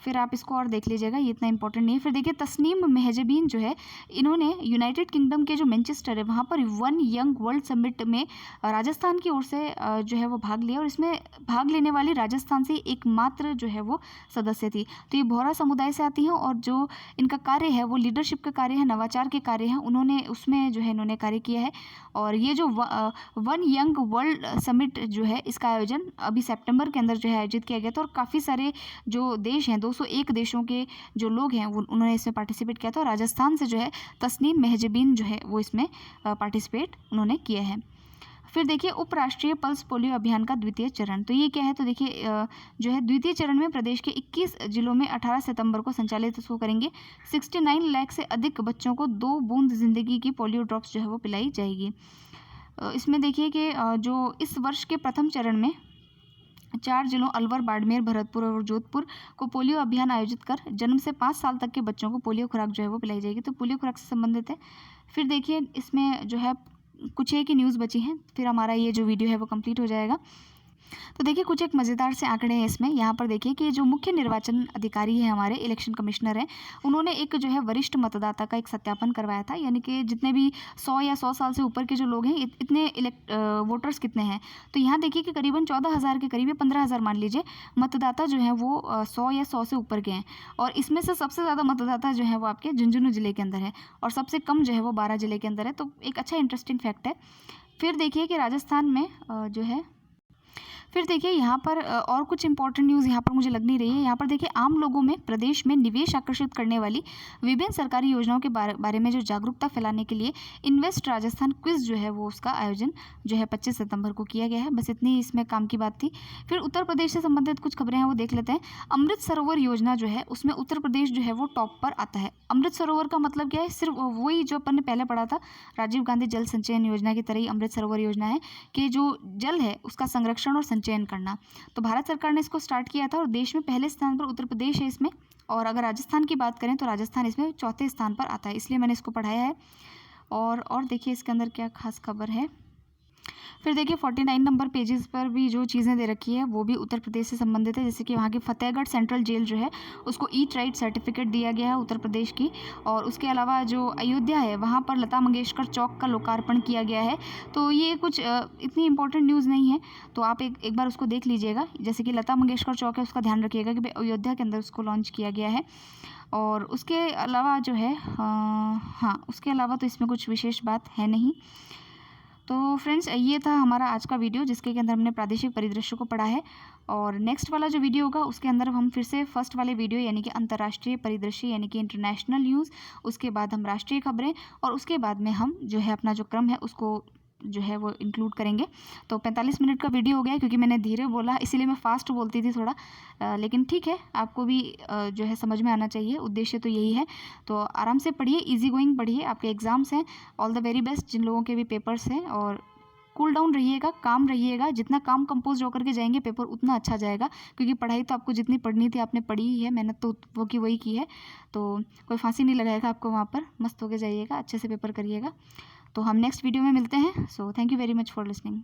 [SPEAKER 1] फिर आप इसको और देख लीजिएगा, ये इतना इंपॉर्टेंट नहीं है। फिर देखिए तस्नीम मेहजबीन जो है इन्होंने यूनाइटेड किंगडम के जो मैनचेस्टर है वहाँ पर वन यंग वर्ल्ड समिट में राजस्थान की ओर से जो है वो भाग लिया और इसमें भाग लेने वाली राजस्थान से एकमात्र जो है वो सदस्य थी। तो ये बोहरा समुदाय से आती हैं और जो इनका कार्य है वो लीडरशिप का कार्य है, नवाचार के कार्य हैं, उन्होंने उसमें जो है इन्होंने कार्य किया है। और ये जो वन यंग वर्ल्ड समिट जो है इसका आयोजन अभी सितंबर के अंदर जो है आयोजित किया गया था और काफ़ी सारे जो देश हैं 201 देशों के जो लोग हैं उन्होंने इसमें पार्टिसिपेट किया था और राजस्थान से जो है तस्नीम मेहजबीन जो है वो इसमें पार्टिसिपेट उन्होंने किया है। फिर देखिए उपराष्ट्रीय पल्स पोलियो अभियान का द्वितीय चरण, तो ये क्या है, तो देखिए जो है द्वितीय चरण में प्रदेश के 21 जिलों में 18 सितंबर को संचालित इसको करेंगे। 69 लाख से अधिक बच्चों को 2 बूंद जिंदगी की पोलियो ड्रॉप्स जो है वो पिलाई जाएगी। इसमें देखिए कि जो इस वर्ष के प्रथम चरण में 4 जिलों अलवर, बाड़मेर, भरतपुर और जोधपुर को पोलियो अभियान आयोजित कर जन्म से 5 साल तक के बच्चों को पोलियो खुराक जो है वो पिलाई जाएगी। तो पोलियो खुराक से संबंधित है। फिर देखिए इसमें जो है कुछ एक ही न्यूज़ बची हैं, फिर हमारा ये जो वीडियो है वो कंप्लीट हो जाएगा। तो देखिए कुछ एक मज़ेदार से आंकड़े हैं इसमें। यहाँ पर देखिए कि जो मुख्य निर्वाचन अधिकारी है हमारे इलेक्शन कमिश्नर हैं, उन्होंने एक जो है वरिष्ठ मतदाता का एक सत्यापन करवाया था, यानी कि जितने भी 100 या 100 साल से ऊपर के जो लोग हैं इतने वोटर्स कितने हैं। तो यहाँ देखिए कि करीबन 14,000 के करीब, 15,000 मान लीजिए मतदाता जो हैं वो 100 या 100 से ऊपर के हैं। और इसमें से सबसे ज़्यादा मतदाता जो है वो आपके झुंझुनू जिले के अंदर है और सबसे कम जो है वो 12 जिले के अंदर है। तो एक अच्छा इंटरेस्टिंग फैक्ट है। फिर देखिए कि राजस्थान में जो है फिर देखिए यहाँ पर और कुछ इंपॉर्टेंट न्यूज़ यहाँ पर मुझे लग नहीं रही है। यहाँ पर देखिए आम लोगों में प्रदेश में निवेश आकर्षित करने वाली विभिन्न सरकारी योजनाओं के बारे में जो जागरूकता फैलाने के लिए इन्वेस्ट राजस्थान क्विज जो है वो उसका आयोजन जो है 25 सितंबर को किया गया है। बस इतनी इसमें काम की बात थी। फिर उत्तर प्रदेश से संबंधित कुछ खबरें हैं वो देख लेते हैं। अमृत सरोवर योजना जो है उसमें उत्तर प्रदेश जो है वो टॉप पर आता है। अमृत सरोवर का मतलब क्या है? सिर्फ वही जो अपन ने पहले पढ़ा था राजीव गांधी जल संचयन योजना की तरह ही अमृत सरोवर योजना है कि जो जल है उसका संरक्षण और चयन करना। तो भारत सरकार ने इसको स्टार्ट किया था और देश में पहले स्थान पर उत्तर प्रदेश है इसमें। और अगर राजस्थान की बात करें तो राजस्थान इसमें चौथे स्थान पर आता है, इसलिए मैंने इसको पढ़ाया है। और देखिए इसके अंदर क्या खास खबर है। फिर देखिए 49 नंबर पेजेस पर भी जो चीज़ें दे रखी है वो भी उत्तर प्रदेश से संबंधित है। जैसे कि वहाँ की फतेहगढ़ सेंट्रल जेल जो है उसको ईट राइट सर्टिफिकेट दिया गया है उत्तर प्रदेश की। और उसके अलावा जो अयोध्या है वहाँ पर लता मंगेशकर चौक का लोकार्पण किया गया है। तो ये कुछ इतनी इंपॉर्टेंट न्यूज़ नहीं है, तो आप एक बार उसको देख लीजिएगा। जैसे कि लता मंगेशकर चौक है उसका ध्यान रखिएगा कि भाई अयोध्या के अंदर उसको लॉन्च किया गया है। और उसके अलावा जो है हाँ उसके अलावा तो इसमें कुछ विशेष बात है नहीं। तो फ्रेंड्स ये था हमारा आज का वीडियो जिसके अंदर हमने प्रादेशिक परिदृश्य को पढ़ा है। और नेक्स्ट वाला जो वीडियो होगा उसके अंदर हम फिर से फर्स्ट वाले वीडियो यानी कि अंतर्राष्ट्रीय परिदृश्य यानी कि इंटरनेशनल न्यूज़, उसके बाद हम राष्ट्रीय खबरें और उसके बाद में हम जो है अपना जो क्रम है उसको जो है वो इंक्लूड करेंगे। तो 45 मिनट का वीडियो हो गया है क्योंकि मैंने धीरे बोला इसीलिए मैं फ़ास्ट बोलती थी थोड़ा। लेकिन ठीक है आपको भी जो है समझ में आना चाहिए, उद्देश्य तो यही है। तो आराम से पढ़िए, इजी गोइंग पढ़िए, आपके एग्ज़ाम्स हैं। ऑल द वेरी बेस्ट जिन लोगों के भी पेपर्स हैं। और कूल डाउन रहिएगा, काम रहिएगा। जितना काम कंपोज होकर के जाएंगे पेपर उतना अच्छा जाएगा, क्योंकि पढ़ाई तो आपको जितनी पढ़नी थी आपने पढ़ी ही है, मेहनत तो वो की वही की है। तो कोई फांसी नहीं लगाएगा आपको वहाँ पर। मस्त होके जाइएगा, अच्छे से पेपर करिएगा। तो हम नेक्स्ट वीडियो में मिलते हैं। So thank you very much for listening.